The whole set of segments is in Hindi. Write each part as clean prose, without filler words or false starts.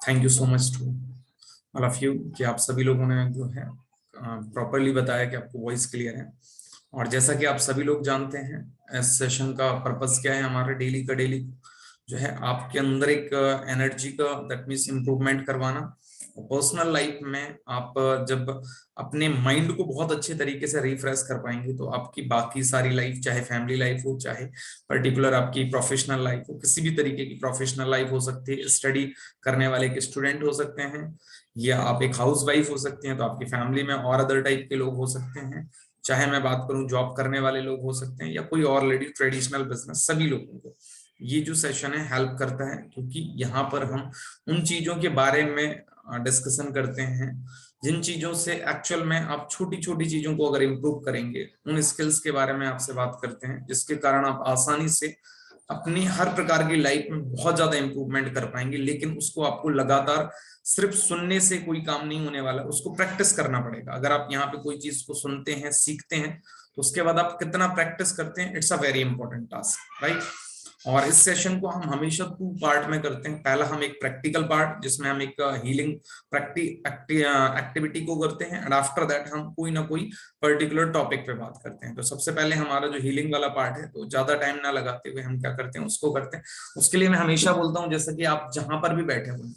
Thank you so much to all of you कि आप सभी लोगों ने जो है प्रॉपरली बताया कि आपको वॉइस क्लियर है। और जैसा कि आप सभी लोग जानते हैं, इस सेशन का पर्पस क्या है, हमारे डेली का डेली जो है आपके अंदर एक एनर्जी का दैट मीन्स इम्प्रूवमेंट करवाना। पर्सनल लाइफ में आप जब अपने माइंड को बहुत अच्छे तरीके से रिफ्रेश कर पाएंगे तो आपकी बाकी सारी लाइफ, चाहे फैमिली लाइफ हो, चाहे पर्टिकुलर आपकी प्रोफेशनल लाइफ हो, किसी भी तरीके की प्रोफेशनल लाइफ हो सकती है, स्टडी करने वाले एक स्टूडेंट हो सकते हैं, या आप एक हाउस वाइफ हो सकते हैं, तो आपकी फैमिली में और अदर टाइप के लोग हो सकते हैं, चाहे मैं बात करूं जॉब करने वाले लोग हो सकते हैं, या कोई और लेडी ट्रेडिशनल बिजनेस, सभी लोगों को ये जो सेशन है हेल्प करता है, क्योंकि यहाँ पर हम उन चीजों के बारे में डिस्कशन करते हैं जिन चीजों से एक्चुअल में आप छोटी छोटी चीजों को अगर इम्प्रूव करेंगे, उन स्किल्स के बारे में आपसे बात करते हैं जिसके कारण आप आसानी से अपनी हर प्रकार की लाइफ में बहुत ज्यादा इंप्रूवमेंट कर पाएंगे। लेकिन उसको आपको लगातार सिर्फ सुनने से कोई काम नहीं होने वाला, उसको प्रैक्टिस करना पड़ेगा। अगर आप यहाँ पे कोई चीज को सुनते हैं, सीखते हैं, तो उसके बाद आप कितना प्रैक्टिस करते हैं, it's a very important task, right. और इस सेशन को हम हमेशा 2 पार्ट में करते हैं। पहला हम एक प्रैक्टिकल पार्ट जिसमें हम एक हीलिंग एक्टिविटी को करते हैं, एंड आफ्टर दैट हम कोई ना कोई पर्टिकुलर टॉपिक पे बात करते हैं। तो सबसे पहले हमारा जो हीलिंग वाला पार्ट है, तो ज्यादा टाइम ना लगाते हुए हम क्या करते हैं उसको करते हैं। उसके लिए मैं हमेशा बोलता हूँ, जैसा कि आप जहां पर भी बैठे हुए हैं,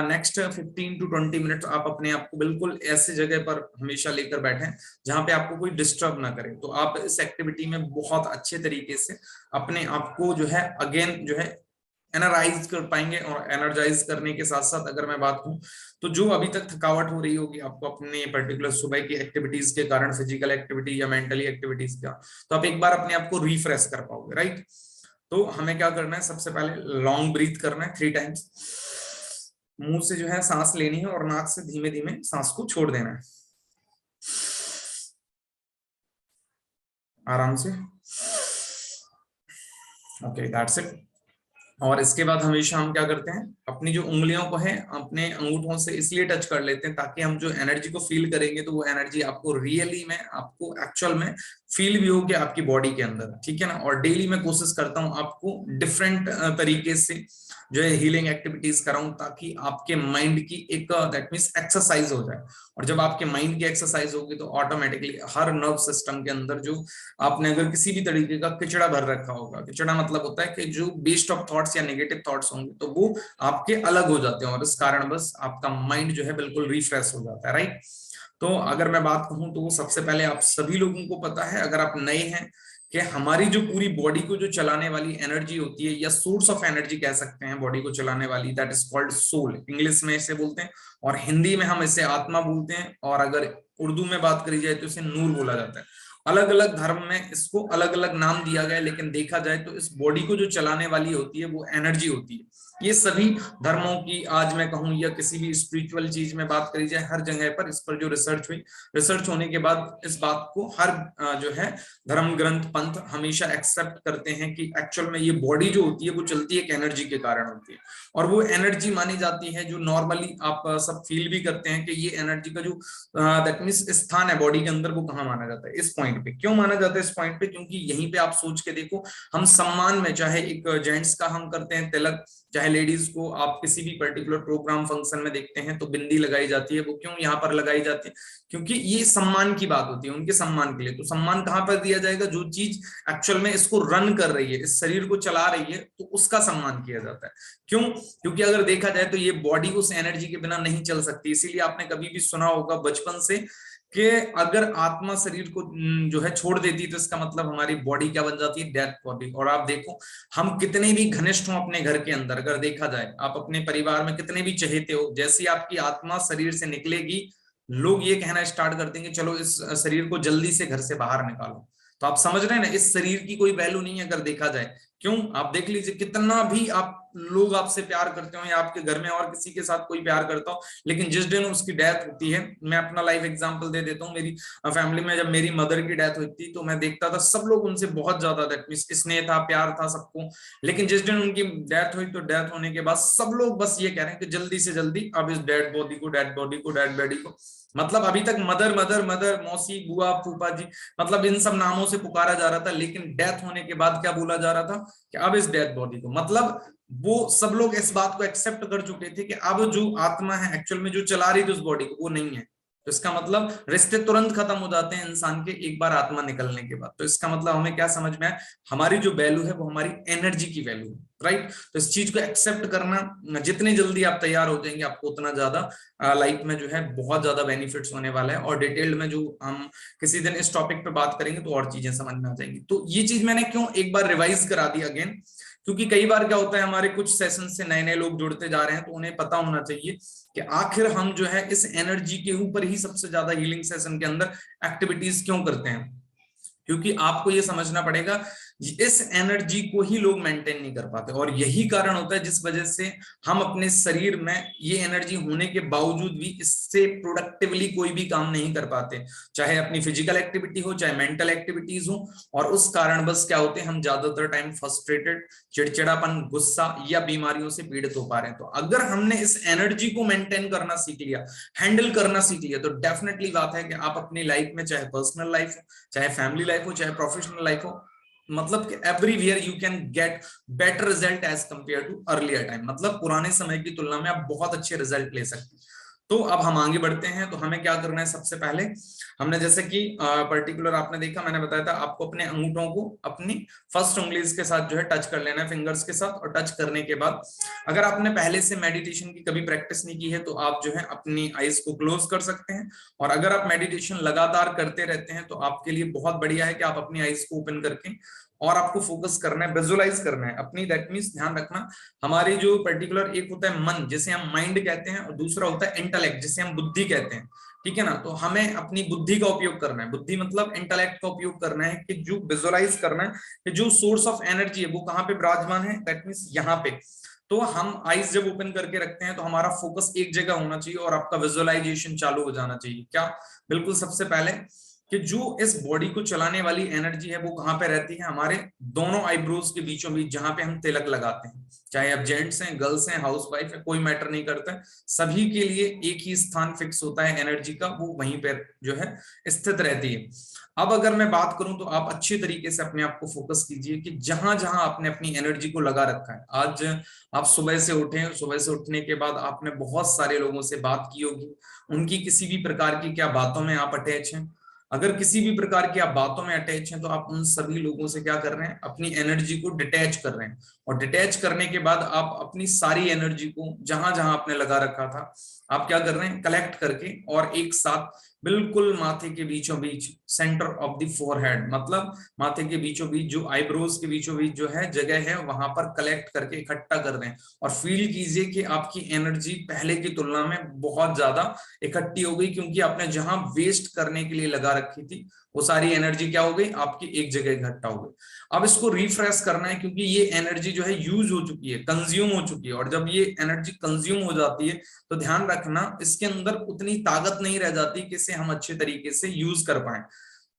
नेक्स्ट 15 to 20 मिनट आप अपने आप को बिल्कुल ऐसे जगह पर हमेशा लेकर बैठे जहां पे आपको कोई डिस्टर्ब ना करे। तो आप इस एक्टिविटी में बहुत अच्छे तरीके से अपने आप को जो है अगेन जो है एनर्जाइज कर पाएंगे। और एनर्जाइज करने के साथ साथ अगर मैं बात करूं, तो जो अभी तक थकावट हो रही होगी आपको अपने पर्टिकुलर सुबह की एक्टिविटीज के कारण, फिजिकल एक्टिविटी या मेंटली एक्टिविटीज का, तो आप एक बार अपने आप को रिफ्रेश कर पाओगे, राइट। तो हमें क्या करना है, सबसे पहले लॉन्ग ब्रीथ करना है 3 टाइम्स। मुंह से जो है सांस लेनी है और नाक से धीमे धीमे सांस को छोड़ देना है, आराम से। Okay, that's it. और इसके बाद हमेशा हम क्या करते हैं, अपनी जो उंगलियों को है अपने अंगूठों से इसलिए टच कर लेते हैं ताकि हम जो एनर्जी को फील करेंगे तो वो एनर्जी आपको रियली में, आपको एक्चुअल में फील भी हो कि आपकी बॉडी के अंदर, ठीक है ना। और डेली मैं कोशिश करता हूँ आपको डिफरेंट तरीके से जो है हीलिंग एक्टिविटीज कराऊं, ताकि आपके माइंड की एक दैट मीन्स एक्सरसाइज हो जाए। और जब आपके माइंड की एक्सरसाइज होगी तो ऑटोमेटिकली हर नर्व सिस्टम के अंदर जो आपने अगर किसी भी तरीके का किचड़ा भर रखा होगा, किचड़ा मतलब होता है कि जो बेस्ट ऑफ थॉट्स या नेगेटिव थॉट्स होंगे तो वो आपके अलग हो जाते हैं, और इस कारण बस आपका माइंड जो है बिल्कुल रिफ्रेश हो जाता है, राइट। तो अगर मैं बात कहूं तो सबसे पहले आप सभी लोगों को पता है, अगर आप नए हैं, कि हमारी जो पूरी बॉडी को जो चलाने वाली एनर्जी होती है, या सोर्स ऑफ एनर्जी कह सकते हैं बॉडी को चलाने वाली, that is called soul, English में इसे बोलते हैं, और हिंदी में हम इसे आत्मा बोलते हैं, और अगर उर्दू में बात करी जाए तो इसे नूर बोला जाता है। अलग अलग धर्म में इसको अलग अलग नाम दिया गया है, लेकिन देखा जाए तो इस बॉडी को जो चलाने वाली होती है वो एनर्जी होती है। ये सभी धर्मों की, आज मैं कहूं या किसी भी स्पिरिचुअल चीज में बात करी जाए, हर जगह पर इस पर जो रिसर्च हुई, रिसर्च होने के बाद इस बात को हर जो है धर्म ग्रंथ पंथ हमेशा एक्सेप्ट करते हैं कि एक्चुअल में ये बॉडी जो होती है वो चलती है एक एनर्जी के कारण होती है। और वो एनर्जी मानी जाती है जो नॉर्मली आप सब फील भी करते हैं कि ये एनर्जी का जो दैट मीन्स स्थान है बॉडी के अंदर, वो कहाँ माना जाता है, इस पॉइंट पे। क्यों माना जाता है इस पॉइंट पे? क्योंकि यहीं पे आप सोच के देखो, हम सम्मान में, चाहे एक जेंट्स का हम करते हैं तिलक, चाहे लेडीज को आप किसी भी पर्टिकुलर प्रोग्राम फंक्शन में देखते हैं तो बिंदी लगाई जाती है। वो क्यों यहाँ पर लगाई जाती है? क्योंकि ये सम्मान की बात होती है, उनके सम्मान के लिए। तो सम्मान कहाँ पर दिया जाएगा? जो चीज एक्चुअल में इसको रन कर रही है, इस शरीर को चला रही है, तो उसका सम्मान किया जाता है। क्यों? क्योंकि अगर देखा जाए तो ये बॉडी उस एनर्जी के बिना नहीं चल सकती। इसीलिए आपने कभी भी सुना होगा बचपन से कि अगर आत्मा शरीर को जो है छोड़ देती तो इसका मतलब हमारी बॉडी क्या बन जाती है? Death body. और आप देखो, हम कितने भी घनिष्ठ हो अपने घर के अंदर, अगर देखा जाए आप अपने परिवार में कितने भी चहेते हो, जैसी आपकी आत्मा शरीर से निकलेगी, लोग ये कहना स्टार्ट कर देंगे चलो इस शरीर को जल्दी से घर से बाहर निकालो। तो आप समझ रहे हैं ना, इस शरीर की कोई वैल्यू नहीं है अगर देखा जाए। क्यों? आप देख लीजिए, कितना भी आप लोग आपसे प्यार करते हो या आपके घर में और किसी के साथ कोई प्यार करता हो, लेकिन जिस दिन उसकी डेथ होती है, मैं अपना लाइफ एग्जांपल दे देता हूँ। मेरी फैमिली में जब मेरी मदर की डेथ हुई थी तो मैं देखता था सब लोग उनसे बहुत ज्यादा दैट मींस स्नेह था, प्यार था सबको। लेकिन जिस दिन उनकी डेथ हुई तो डेथ होने के बाद सब लोग बस ये कह रहे हैं कि जल्दी से जल्दी अब इस डेड बॉडी को, डेड बॉडी को, डेड बॉडी को। मतलब अभी तक मदर मदर मदर, मौसी, बुआ, फूफा जी, मतलब इन सब नामों से पुकारा जा रहा था, लेकिन डेथ होने के बाद क्या बोला जा रहा था कि अब इस डेथ बॉडी को, मतलब वो सब लोग इस बात को एक्सेप्ट कर चुके थे कि अब जो आत्मा है एक्चुअल में जो चला रही थी उस बॉडी को, वो नहीं है। तो इसका मतलब रिश्ते तुरंत खत्म हो जाते हैं इंसान के एक बार आत्मा निकलने के बाद। तो इसका मतलब हमें क्या समझ में आया, हमारी जो वैल्यू है वो हमारी एनर्जी की वैल्यू है, राइट। तो इस चीज को एक्सेप्ट करना, जितनी जल्दी आप तैयार हो जाएंगे आपको उतना ज्यादा लाइफ में जो है बहुत ज्यादा बेनिफिट्स होने वाला है। और डिटेल्ड में जो हम किसी दिन इस टॉपिक पे बात करेंगे तो और चीजें समझ में आ जाएंगी। तो ये चीज मैंने क्यों एक बार रिवाइज करा दी अगेन, क्योंकि कई बार क्या होता है हमारे कुछ सेशन से नए नए लोग जुड़ते जा रहे हैं, तो उन्हें पता होना चाहिए कि आखिर हम जो है इस एनर्जी के ऊपर ही सबसे ज्यादा हीलिंग सेशन के अंदर एक्टिविटीज क्यों करते हैं। क्योंकि आपको ये समझना पड़ेगा इस एनर्जी को ही लोग मेंटेन नहीं कर पाते, और यही कारण होता है जिस वजह से हम अपने शरीर में ये एनर्जी होने के बावजूद भी इससे प्रोडक्टिवली कोई भी काम नहीं कर पाते, चाहे अपनी फिजिकल एक्टिविटी हो चाहे मेंटल एक्टिविटीज हो। और उस कारण बस क्या होते हैं, हम ज्यादातर टाइम फ्रस्ट्रेटेड, चिड़चिड़ापन, गुस्सा या बीमारियों से पीड़ित हो पा रहे हैं। तो अगर हमने इस एनर्जी को मेंटेन करना सीख लिया, हैंडल करना सीख लिया, तो डेफिनेटली बात है कि आप अपनी लाइफ में, चाहे पर्सनल लाइफ हो चाहे फैमिली लाइफ हो चाहे प्रोफेशनल लाइफ हो, मतलब कि everywhere you can get better result as compare to earlier time. मतलब पुराने समय की तुलना में आप बहुत अच्छे रिजल्ट ले सकते हैं। तो अब हम आगे बढ़ते हैं। तो हमें क्या करना है, सबसे पहले हमने जैसे कि पर्टिकुलर आपने देखा, मैंने बताया था आपको अपने अंगूठों को अपनी फर्स्ट उंगलीज के साथ जो है टच कर लेना है, फिंगर्स के साथ। और टच करने के बाद अगर आपने पहले से मेडिटेशन की कभी प्रैक्टिस नहीं की है तो आप जो है अपनी आईज को क्लोज कर सकते हैं। और अगर आप मेडिटेशन लगातार करते रहते हैं तो आपके लिए बहुत बढ़िया है कि आप अपनी आईज को ओपन करके और आपको फोकस करना है, विजुअलाइज करना है अपनी। दैट मींस ध्यान रखना, हमारी जो पर्टिकुलर एक होता है मन जिसे हम माइंड कहते हैं, और दूसरा होता है इंटेलेक्ट जिसे हम बुद्धि कहते हैं, ठीक है ना। तो हमें अपनी बुद्धि का उपयोग करना है, बुद्धि मतलब इंटेलेक्ट का उपयोग करना है कि जो विजुअलाइज करना है कि जो सोर्स ऑफ एनर्जी है वो कहाँ पे विराजमान है, दैट मींस यहाँ पे। तो हम आईज जब ओपन करके रखते हैं तो हमारा फोकस एक जगह होना चाहिए और आपका विजुअलाइजेशन चालू हो जाना चाहिए। क्या, बिल्कुल सबसे पहले कि जो इस बॉडी को चलाने वाली एनर्जी है वो कहाँ पे रहती है, हमारे दोनों आईब्रोज के बीचों बीच, जहां पे हम तिलक लगाते हैं। चाहे आप जेंट्स हैं, गर्ल्स हैं, हाउस वाइफ है, कोई मैटर नहीं करता है, सभी के लिए एक ही स्थान फिक्स होता है एनर्जी का, वो वहीं पे जो है स्थित रहती है। अब अगर मैं बात करूं तो आप अच्छी तरीके से अपने आप को फोकस कीजिए कि जहां जहां आपने अपनी एनर्जी को लगा रखा है। आज आप सुबह से उठे, सुबह से उठने के बाद आपने बहुत सारे लोगों से बात की होगी, उनकी किसी भी प्रकार की क्या बातों में आप अटैच हैं। अगर किसी भी प्रकार की आप बातों में अटैच हैं तो आप उन सभी लोगों से क्या कर रहे हैं, अपनी एनर्जी को डिटैच कर रहे हैं। और डिटैच करने के बाद आप अपनी सारी एनर्जी को जहां जहां आपने लगा रखा था आप क्या कर रहे हैं, कलेक्ट करके और एक साथ बिल्कुल माथे के बीचों बीच, सेंटर ऑफ द फोरहेड, मतलब माथे के बीचों बीच जो आईब्रोज के बीचों बीच जो है जगह है वहां पर कलेक्ट करके इकट्ठा कर दें। और फील कीजिए कि आपकी एनर्जी पहले की तुलना में बहुत ज्यादा इकट्ठी हो गई, क्योंकि आपने जहां वेस्ट करने के लिए लगा रखी थी वो सारी एनर्जी क्या हो गई, आपकी एक जगह इकट्ठा हो गई। अब इसको रिफ्रेश करना है, क्योंकि ये एनर्जी जो है यूज हो चुकी है, कंज्यूम हो चुकी है। और जब ये एनर्जी कंज्यूम हो जाती है तो ध्यान रखना इसके अंदर उतनी ताकत नहीं रह जाती कि इसे हम अच्छे तरीके से यूज कर पाए।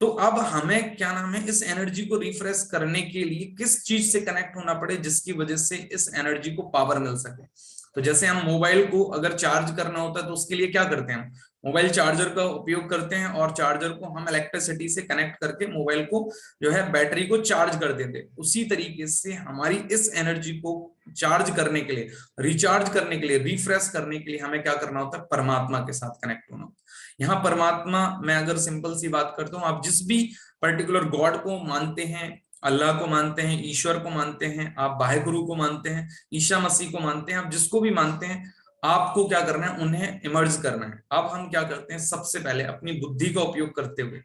तो अब हमें क्या नाम है, इस एनर्जी को रिफ्रेश करने के लिए किस चीज से कनेक्ट होना पड़े जिसकी वजह से इस एनर्जी को पावर मिल सके। तो जैसे हम मोबाइल को अगर चार्ज करना होता है तो उसके लिए क्या करते हैं, हम मोबाइल चार्जर का उपयोग करते हैं और चार्जर को हम इलेक्ट्रिसिटी से कनेक्ट करके मोबाइल को जो है बैटरी को चार्ज कर देते हैं। उसी तरीके से हमारी इस एनर्जी को चार्ज करने के लिए, रिचार्ज करने के लिए, रिफ्रेश करने के लिए हमें क्या करना होता है, परमात्मा के साथ कनेक्ट होना होता है। यहाँ परमात्मा मैं अगर सिंपल सी बात करता हूँ, आप जिस भी पर्टिकुलर गॉड को मानते हैं, अल्लाह को मानते हैं, ईश्वर को मानते हैं, आप वाहेगुरु को मानते हैं, ईसा मसीह को मानते हैं, आप जिसको भी मानते हैं, आपको क्या करना है, उन्हें इमर्ज करना है। अब हम क्या करते हैं, सबसे पहले अपनी बुद्धि का उपयोग करते हुए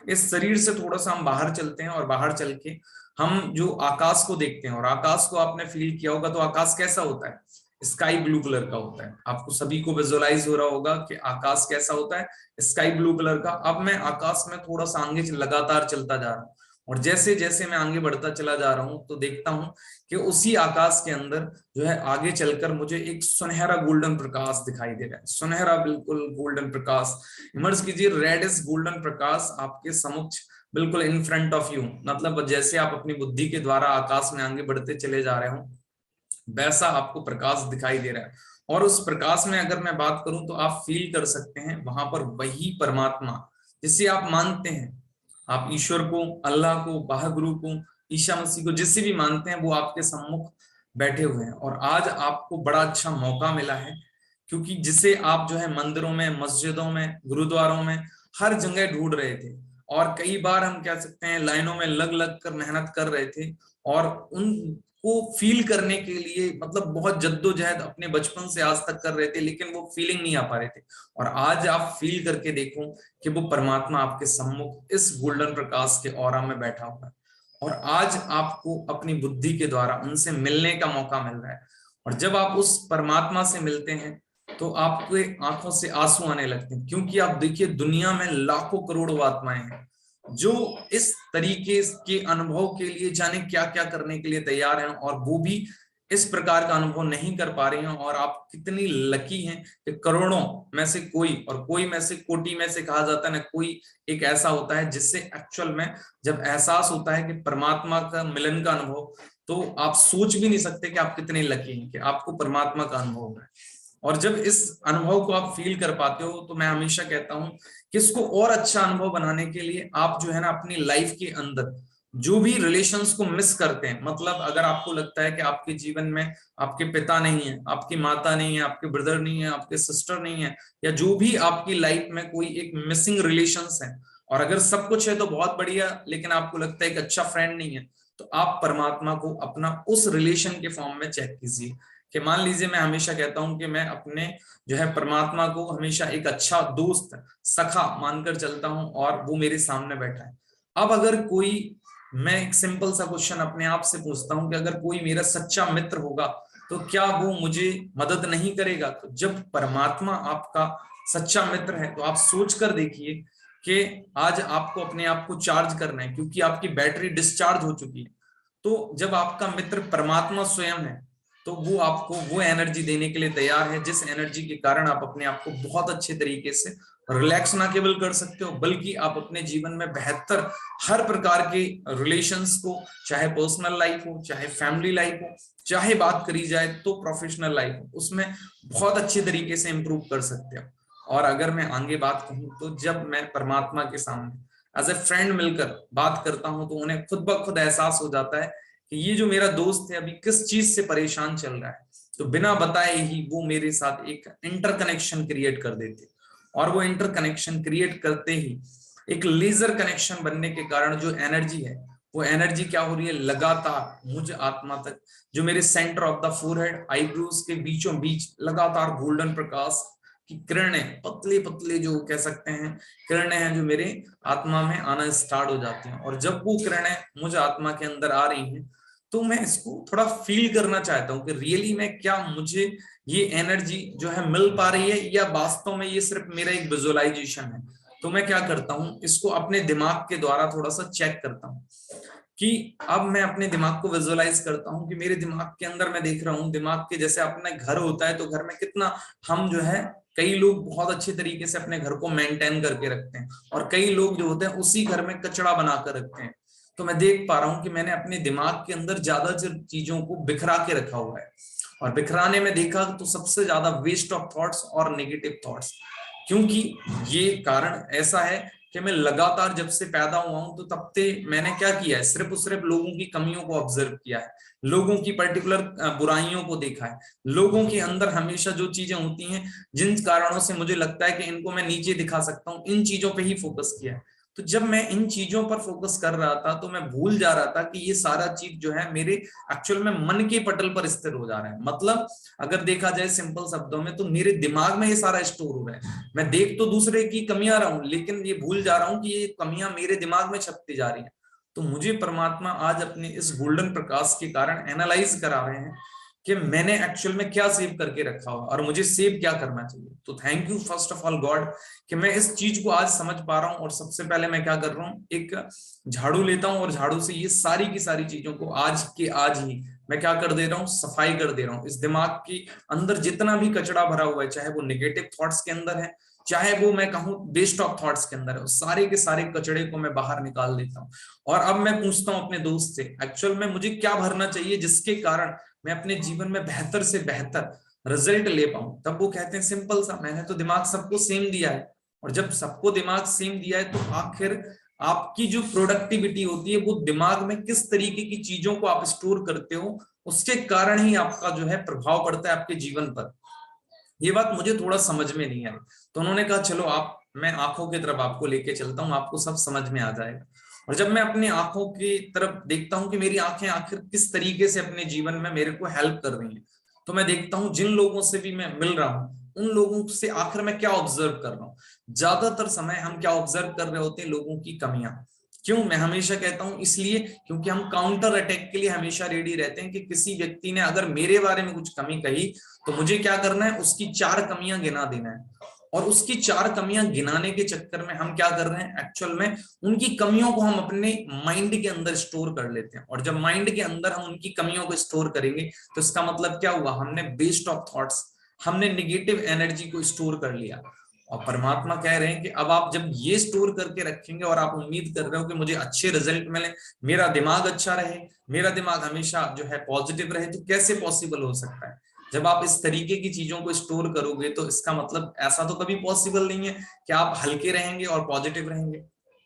इस शरीर से थोड़ा सा हम बाहर चलते हैं और बाहर चल के हम जो आकाश को देखते हैं। और आकाश को आपने फील किया होगा तो आकाश कैसा होता है, स्काई ब्लू कलर का होता है। आपको सभी को विजुअलाइज हो रहा होगा कि आकाश कैसा होता है, स्काई ब्लू कलर का। अब मैं आकाश में थोड़ा सा आगे लगातार चलता जा रहा हूँ, और जैसे जैसे मैं आगे बढ़ता चला जा रहा हूँ तो देखता हूँ कि उसी आकाश के अंदर जो है आगे चलकर मुझे एक सुनहरा गोल्डन प्रकाश दिखाई दे रहा है। सुनहरा बिल्कुल गोल्डन प्रकाश, इमर्ज कीजिए, रेडिश गोल्डन प्रकाश आपके समक्ष, बिल्कुल इन फ्रंट ऑफ यू। मतलब जैसे आप अपनी बुद्धि के द्वारा आकाश में आगे बढ़ते चले जा रहे हो वैसा आपको प्रकाश दिखाई दे रहा है। और उस प्रकाश में अगर मैं बात करूं तो आप फील कर सकते हैं वहां पर वही परमात्मा जिसे आप मानते हैं, आप ईश्वर को, अल्लाह को, वाहेगुरु को, ईसा मसीह को, जिसे भी मानते हैं, वो आपके सम्मुख बैठे हुए हैं। और आज आपको बड़ा अच्छा मौका मिला है, क्योंकि जिसे आप जो है मंदिरों में, मस्जिदों में, गुरुद्वारों में, हर जगह ढूंढ रहे थे, और कई बार हम कह सकते हैं लाइनों में लग लग कर मेहनत कर रहे थे, और उनको फील करने के लिए मतलब बहुत जद्दोजहद अपने बचपन से आज तक कर रहे थे, लेकिन वो फीलिंग नहीं आ पा रहे थे। और आज आप फील करके देखो कि वो परमात्मा आपके सम्मुख इस गोल्डन प्रकाश के ऑरा में बैठा हुआ है, और आज आपको अपनी बुद्धि के द्वारा उनसे मिलने का मौका मिल रहा है। और जब आप उस परमात्मा से मिलते हैं तो आपके आंखों से आंसू आने लगते हैं, क्योंकि आप देखिए दुनिया में लाखों करोड़ों आत्माएं हैं जो इस तरीके के अनुभव के लिए जाने क्या क्या करने के लिए तैयार हैं, और वो भी इस प्रकार का अनुभव नहीं कर पा रही हैं। और आप कितनी लकी हैं कि करोड़ों में से कोई, और कोई में से कोटि में से कहा जाता है ना, कोई एक ऐसा होता है जिससे एक्चुअल में जब एहसास होता है कि परमात्मा का मिलन का अनुभव, तो आप सोच भी नहीं सकते कि आप कितने लकी हैं कि आपको परमात्मा का अनुभव हो रहा है। और जब इस अनुभव को आप फील कर पाते हो, तो मैं हमेशा कहता हूं कि इसको और अच्छा अनुभव बनाने के लिए आप जो है ना अपनी लाइफ के अंदर जो भी रिलेशंस को मिस करते हैं, मतलब अगर आपको लगता है कि आपके जीवन में आपके पिता नहीं है, आपकी माता नहीं है, आपके ब्रदर नहीं है, आपके सिस्टर नहीं है, या जो भी आपकी लाइफ में कोई एक मिसिंग रिलेशंस है, और अगर सब कुछ है तो बहुत बढ़िया, लेकिन आपको लगता है एक अच्छा फ्रेंड नहीं है, तो आप परमात्मा को अपना उस रिलेशन के फॉर्म में चेक कीजिए। कि मान लीजिए, मैं हमेशा कहता हूं कि मैं अपने जो है परमात्मा को हमेशा एक अच्छा दोस्त, सखा मानकर चलता हूं, और वो मेरे सामने बैठा है। अब अगर कोई, मैं एक सिंपल सा क्वेश्चन अपने आप से पूछता हूं कि अगर कोई मेरा सच्चा मित्र होगा तो क्या वो मुझे मदद नहीं करेगा? तो जब परमात्मा आपका सच्चा मित्र है, तो आप सोच कर देखिए कि आज आपको अपने आप को चार्ज करना है, क्योंकि आपकी बैटरी डिस्चार्ज हो चुकी है। तो जब आपका मित्र परमात्मा स्वयं है, तो वो आपको वो एनर्जी देने के लिए तैयार है, जिस एनर्जी के कारण आप अपने आप को बहुत अच्छे तरीके से रिलैक्स ना केवल कर सकते हो, बल्कि आप अपने जीवन में बेहतर हर प्रकार के रिलेशंस को, चाहे पर्सनल लाइफ हो, चाहे फैमिली लाइफ हो, चाहे बात करी जाए तो प्रोफेशनल लाइफ हो, उसमें बहुत अच्छे तरीके से इंप्रूव कर सकते हो। और अगर मैं आगे बात कहूं, तो जब मैं परमात्मा के सामने एज ए फ्रेंड मिलकर बात करता हूं, तो उन्हें खुद ब खुद एहसास हो जाता है कि ये जो मेरा दोस्त है अभी किस चीज से परेशान चल रहा है, तो बिना बताए ही वो मेरे साथ एक इंटरकनेक्शन क्रिएट कर देते, और वो इंटरकनेक्शन क्रिएट करते ही एक लेजर कनेक्शन बनने के कारण जो एनर्जी है, वो एनर्जी क्या हो रही है, लगातार मुझ आत्मा तक, जो मेरे centre of the forehead, eyebrows के बीचों बीच लगातार गोल्डन प्रकाश की किरणें, पतले पतले जो कह सकते हैं किरणें हैं, जो मेरे आत्मा में आना स्टार्ट हो जाती हैं। और जब वो किरणें मुझ आत्मा के अंदर आ रही हैं, तो मैं इसको थोड़ा फील करना चाहता हूँ कि रियली में क्या मुझे ये एनर्जी जो है मिल पा रही है, या वास्तव में ये सिर्फ मेरा एक विजुअलाइजेशन है। तो मैं क्या करता हूँ, इसको अपने दिमाग के द्वारा थोड़ा सा चेक करता हूँ, कि अब मैं अपने दिमाग को विजुअलाइज करता हूँ कि मेरे दिमाग के अंदर मैं देख रहा हूँ, दिमाग के जैसे अपना घर होता है, तो घर में कितना हम जो है, कई लोग बहुत अच्छे तरीके से अपने घर को मेंटेन करके रखते हैं, और कई लोग जो होते हैं उसी घर में कचरा बनाकर रखते हैं। तो मैं देख पा रहा हूँ कि मैंने अपने दिमाग के अंदर ज्यादा चीजों को बिखरा के रखा हुआ है, और बिखराने में देखा तो सबसे ज्यादा वेस्ट ऑफ थॉट्स और नेगेटिव थॉट्स। क्योंकि ये कारण ऐसा है कि मैं लगातार जब से पैदा हुआ हूं, तो तब से मैंने क्या किया है, सिर्फ लोगों की कमियों को ऑब्जर्व किया है, लोगों की पर्टिकुलर बुराइयों को देखा है, लोगों के अंदर हमेशा जो चीजें होती हैं, जिन कारणों से मुझे लगता है कि इनको मैं नीचे दिखा सकता हूँ, इन चीजों पे ही फोकस किया है। तो जब मैं इन चीजों पर फोकस कर रहा था, तो मैं भूल जा रहा था कि ये सारा चीज जो है मेरे एक्चुअल में मन के पटल पर स्थिर हो जा रहा है। मतलब अगर देखा जाए सिंपल शब्दों में, तो मेरे दिमाग में ये सारा स्टोर हो रहा है। मैं देख तो दूसरे की कमियां रहा हूं, लेकिन ये भूल जा रहा हूं कि ये कमियां मेरे दिमाग में छपती जा रही हैं। तो मुझे परमात्मा आज अपने इस गोल्डन प्रकाश के कारण एनालाइज करा रहे हैं कि मैंने एक्चुअल में क्या सेव करके रखा हुआ, और मुझे सेव क्या करना चाहिए। तो thank you first of all God कि मैं इस चीज को आज समझ पा रहा हूँ। और सबसे पहले मैं क्या कर रहा हूँ, एक झाड़ू लेता हूँ, और झाड़ू से ये सारी की सारी चीजों को आज के आज ही मैं क्या कर दे रहा हूँ, सफाई कर दे रहा हूँ। इस दिमाग के अंदर जितना भी कचरा भरा हुआ है, चाहे वो नेगेटिव थॉट्स के अंदर है, चाहे वो मैं कहूँ वेस्ट ऑफ थॉट्स के अंदर है, सारे के सारे कचड़े को मैं बाहर निकाल देता हूँ। और अब मैं पूछता हूँ अपने दोस्त से, एक्चुअल में मुझे क्या भरना चाहिए जिसके कारण मैं अपने जीवन में बेहतर से बेहतर रिजल्ट ले पाऊं। तब वो कहते हैं सिंपल सा, मैंने तो दिमाग सबको सेम दिया है। और जब सबको दिमाग सेम दिया है, तो आखिर आपकी जो प्रोडक्टिविटी होती है, वो दिमाग में किस तरीके की चीजों को आप स्टोर करते हो, उसके कारण ही आपका जो है प्रभाव पड़ता है आपके जीवन पर। ये बात मुझे थोड़ा समझ में नहीं आई, तो उन्होंने कहा चलो आप, मैं आंखों की तरफ आपको लेके चलता हूँ, आपको सब समझ में आ जाएगा। और जब मैं अपनी आंखों की तरफ देखता हूँ कि मेरी आंखें आखिर किस तरीके से अपने जीवन में मेरे को हेल्प कर रही हैं, तो मैं देखता हूँ जिन लोगों से भी मैं मिल रहा हूँ उन लोगों से आखिर मैं क्या ऑब्जर्व कर रहा हूँ। ज्यादातर समय हम क्या ऑब्जर्व कर रहे होते हैं, लोगों की कमियां। क्यों मैं हमेशा कहता हूं, इसलिए क्योंकि हम काउंटर अटैक के लिए हमेशा रेडी रहते हैं कि किसी व्यक्ति ने अगर मेरे बारे में कुछ कमी कही तो मुझे क्या करना है, उसकी 4 कमियां गिना देना है। और उसकी 4 कमियां गिनाने के चक्कर में हम क्या कर रहे हैं, एक्चुअल में उनकी कमियों को हम अपने माइंड के अंदर स्टोर कर लेते हैं। और जब माइंड के अंदर हम उनकी कमियों को स्टोर करेंगे तो इसका मतलब क्या हुआ, हमने वेस्ट ऑफ थॉट्स, हमने निगेटिव एनर्जी को स्टोर कर लिया। और परमात्मा कह रहे हैं कि अब आप जब ये स्टोर करके रखेंगे और आप उम्मीद कर रहे हो कि मुझे अच्छे रिजल्ट मिले, मेरा दिमाग अच्छा रहे, मेरा दिमाग हमेशा जो है पॉजिटिव रहे, तो कैसे पॉसिबल हो सकता है। जब आप इस तरीके की चीजों को स्टोर करोगे तो इसका मतलब ऐसा तो कभी पॉसिबल नहीं है कि आप हल्के रहेंगे और पॉजिटिव रहेंगे।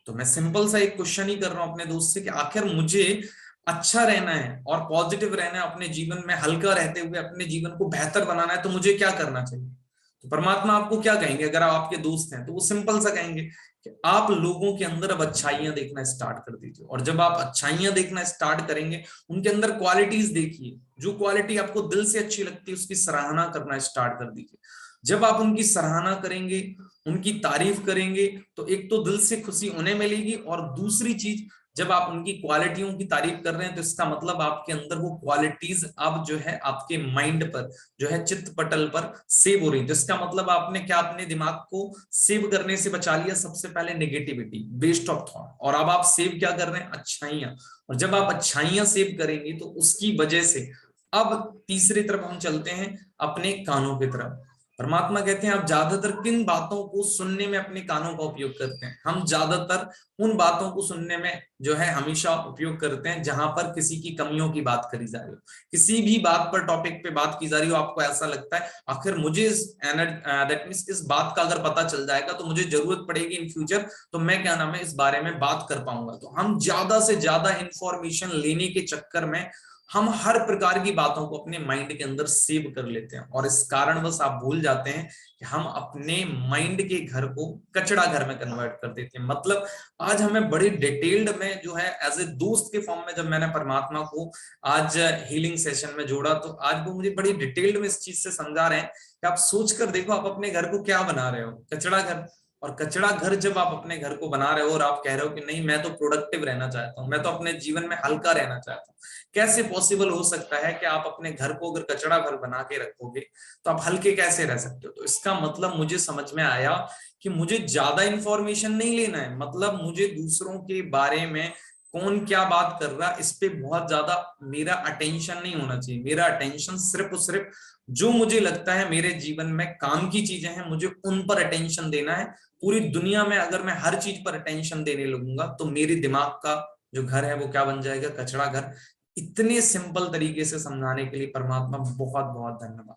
तो मैं सिंपल सा एक क्वेश्चन ही कर रहा हूं अपने दोस्त से कि आखिर मुझे अच्छा रहना है और पॉजिटिव रहना है, अपने जीवन में हल्का रहते हुए अपने जीवन को बेहतर बनाना है, तो मुझे क्या करना चाहिए। तो परमात्मा आपको क्या कहेंगे, अगर आप आपके दोस्त हैं तो वो सिंपल सा कहेंगे कि आप लोगों के अंदर अब अच्छाइयां देखना स्टार्ट कर दीजिए। और जब आप अच्छाइयां देखना स्टार्ट करेंगे, उनके अंदर क्वालिटीज देखिए, जो क्वालिटी आपको दिल से अच्छी लगती है उसकी सराहना करना स्टार्ट कर दीजिए। जब आप उनकी सराहना करेंगे, उनकी तारीफ करेंगे, तो एक तो दिल से खुशी उन्हें मिलेगी, और दूसरी चीज, जब आप उनकी क्वालिटियों की तारीफ कर रहे हैं तो इसका मतलब आपके अंदर वो क्वालिटीज अब जो है आपके माइंड पर, जो है चित्त पटल पर सेव हो रही है। तो इसका मतलब आपने क्या अपने दिमाग को सेव करने से बचा लिया, सबसे पहले नेगेटिविटी, वेस्ट ऑफ थॉट, और अब आप सेव क्या कर रहे हैं, अच्छाइयां। और जब आप अच्छाइयां सेव करेंगे तो उसकी वजह से अब तीसरी तरफ हम चलते हैं, अपने कानों की तरफ। परमात्मा कहते हैं आप ज्यादातर किन बातों को सुनने में अपने कानों का उपयोग करते हैं। हम ज्यादातर उन बातों को सुनने में जो है हमेशा उपयोग करते हैं जहां पर किसी की कमियों की बात करी जा रही हो, किसी भी बात पर, टॉपिक पे बात की जा रही हो, आपको ऐसा लगता है आखिर मुझे इस दैट मींस इस बात का अगर पता चल जाएगा तो मुझे जरूरत पड़ेगी इन फ्यूचर, तो मैं क्या नाम है इस बारे में बात कर पाऊंगा। तो हम ज्यादा से ज्यादा इंफॉर्मेशन लेने के चक्कर में हम हर प्रकार की बातों को अपने माइंड के अंदर सेव कर लेते हैं, और इस कारणवश आप भूल जाते हैं कि हम अपने माइंड के घर को कचड़ा घर में कन्वर्ट कर देते हैं। मतलब आज हमें बड़ी डिटेल्ड में जो है एज ए दोस्त के फॉर्म में जब मैंने परमात्मा को आज हीलिंग सेशन में जोड़ा, तो आज वो मुझे बड़ी डिटेल्ड में इस चीज से समझा रहे हैं कि आप सोच कर देखो, आप अपने घर को क्या बना रहे हो, कचड़ा घर। और कचड़ा घर जब आप अपने घर को बना रहे हो और आप कह रहे हो कि नहीं मैं तो प्रोडक्टिव रहना चाहता हूँ, मैं तो अपने जीवन में हल्का रहना चाहता हूँ, कैसे पॉसिबल हो सकता है कि आप अपने घर को अगर कचड़ा घर बना के रखोगे तो आप हल्के कैसे रह सकते हो। तो इसका मतलब मुझे समझ में आया कि मुझे ज्यादा इंफॉर्मेशन नहीं लेना है, मतलब मुझे दूसरों के बारे में कौन क्या बात कर रहा है इस पे बहुत ज्यादा मेरा अटेंशन नहीं होना चाहिए। मेरा अटेंशन सिर्फ और सिर्फ जो मुझे लगता है मेरे जीवन में काम की चीजें हैं, मुझे उन पर अटेंशन देना है। पूरी दुनिया में अगर मैं हर चीज पर अटेंशन देने लगूंगा तो मेरे दिमाग का जो घर है वो क्या बन जाएगा, कचड़ा घर। इतने सिंपल तरीके से समझाने के लिए परमात्मा बहुत बहुत धन्यवाद।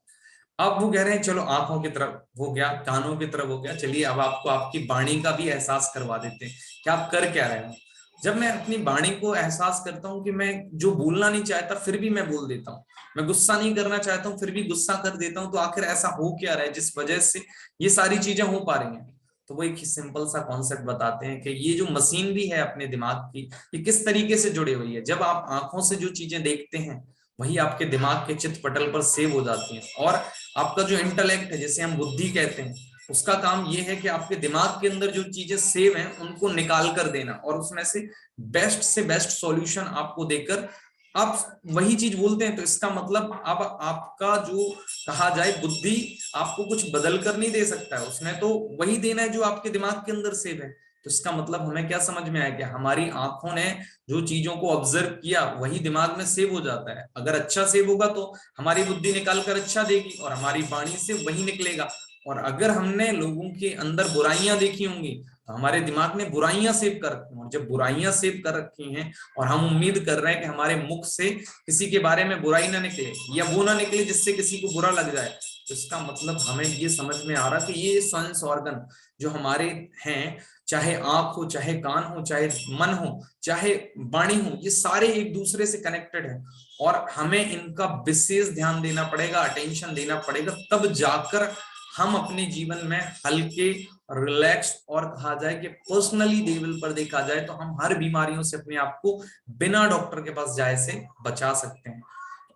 अब वो कह रहे हैं चलो आंखों की तरफ हो गया, कानों की तरफ हो गया, चलिए अब आपको आपकी वाणी का भी एहसास करवा देते हैं कि आप कर क्या रहे हो। जब मैं अपनी वाणी को एहसास करता हूँ कि मैं जो बोलना नहीं चाहता फिर भी मैं बोल देता हूँ, मैं गुस्सा नहीं करना चाहता हूँ फिर भी गुस्सा कर देता हूँ, तो आखिर ऐसा हो क्या रहा है जिस वजह से ये सारी चीजें हो पा रही हैं। तो वो एक सिंपल सा कॉन्सेप्ट बताते हैं कि ये जो मशीन भी है अपने दिमाग की, ये किस तरीके से जुड़ी हुई है। जब आप आंखों से जो चीजें देखते हैं वही आपके दिमाग के चित्त पटल पर सेव हो जाती हैं। और आपका जो इंटेलेक्ट है, जैसे हम बुद्धि कहते हैं, उसका काम ये है कि आपके दिमाग के अंदर जो चीजें सेव हैं उनको निकाल कर देना और उसमें से बेस्ट सॉल्यूशन आपको देकर आप वही चीज बोलते हैं। तो इसका मतलब अब आपका जो कहा जाए बुद्धि आपको कुछ बदल कर नहीं दे सकता है, उसने तो वही देना है जो आपके दिमाग के अंदर सेव है। तो इसका मतलब हमें क्या समझ में आया कि हमारी आंखों ने जो चीजों को ऑब्जर्व किया वही दिमाग में सेव हो जाता है। अगर अच्छा सेव होगा तो हमारी बुद्धि निकाल कर अच्छा देगी और हमारी वाणी से वही निकलेगा। और अगर हमने लोगों के अंदर बुराइयां देखी होंगी तो हमारे दिमाग ने बुराइयां सेव कर रखी हैं। और जब बुराइयां सेव कर रखी हैं और हम उम्मीद कर रहे हैं कि हमारे मुख से किसी के बारे में बुराई ना निकले या वो ना निकले जिससे किसी को बुरा लग जाए, तो इसका मतलब हमें ये समझ में आ रहा कि ये सेंस ऑर्गन जो हमारे हैं, चाहे आंख हो, चाहे कान हो, चाहे मन हो, चाहे वाणी हो, ये सारे एक दूसरे से कनेक्टेड है। और हमें इनका विशेष ध्यान देना पड़ेगा, अटेंशन देना पड़ेगा, तब जाकर हम अपने जीवन में हल्के, रिलैक्स और कहा जाए कि पर्सनली लेवल पर देखा जाए तो हम हर बीमारियों से अपने आप को बिना डॉक्टर के पास जाए से बचा सकते हैं।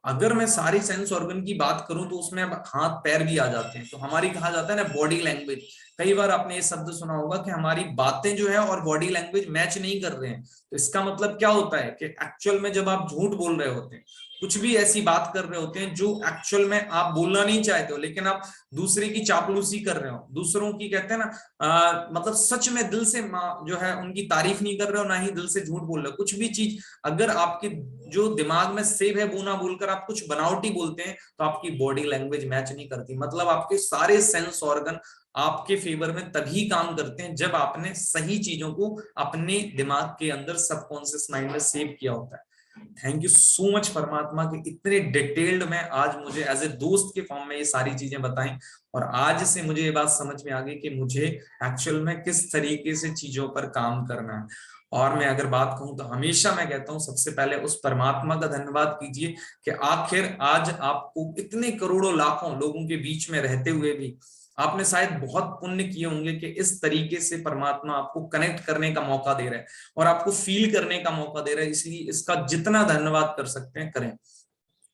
अगर मैं सारी सेंस ऑर्गन की बात करूं तो उसमें अब हाथ पैर भी आ जाते हैं। तो हमारी कहा जाता है ना बॉडी लैंग्वेज, कई बार आपने ये शब्द सुना होगा कि हमारी बातें जो है और बॉडी लैंग्वेज मैच नहीं कर रहे हैं। तो इसका मतलब क्या होता है कि एक्चुअल में जब आप झूठ बोल रहे होते हैं, कुछ भी ऐसी बात कर रहे होते हैं जो एक्चुअल में आप बोलना नहीं चाहते हो, लेकिन आप दूसरे की चापलूसी कर रहे हो, दूसरों की कहते हैं ना मतलब सच में दिल से जो है उनकी तारीफ नहीं कर रहे हो, ना ही दिल से झूठ बोल रहे हो। कुछ भी चीज अगर आपके जो दिमाग में सेव है वो ना बोलकर आप कुछ बनावटी बोलते हैं तो आपकी बॉडी लैंग्वेज मैच नहीं करती। मतलब आपके सारे सेंस ऑर्गन आपके फेवर में तभी काम करते हैं जब आपने सही चीजों को अपने दिमाग के अंदर सबकॉन्शियस माइंड में सेव किया होता है। थैंक यू सो मच परमात्मा के इतने डिटेल्ड में आज मुझे एज ए दोस्त के फॉर्म में ये सारी चीजें बताई, और आज से मुझे ये बात समझ में आ गई कि मुझे एक्चुअल में किस तरीके से चीजों पर काम करना है। और मैं अगर बात कहूं तो हमेशा मैं कहता हूं सबसे पहले उस परमात्मा का धन्यवाद कीजिए कि आखिर आज आपको इतने करोड़ों लाखों लोगों के बीच में रहते हुए भी आपने शायद बहुत पुण्य किए होंगे कि इस तरीके से परमात्मा आपको कनेक्ट करने का मौका दे रहा है और आपको फील करने का मौका दे रहा है। इसलिए इसका जितना धन्यवाद कर सकते हैं करें।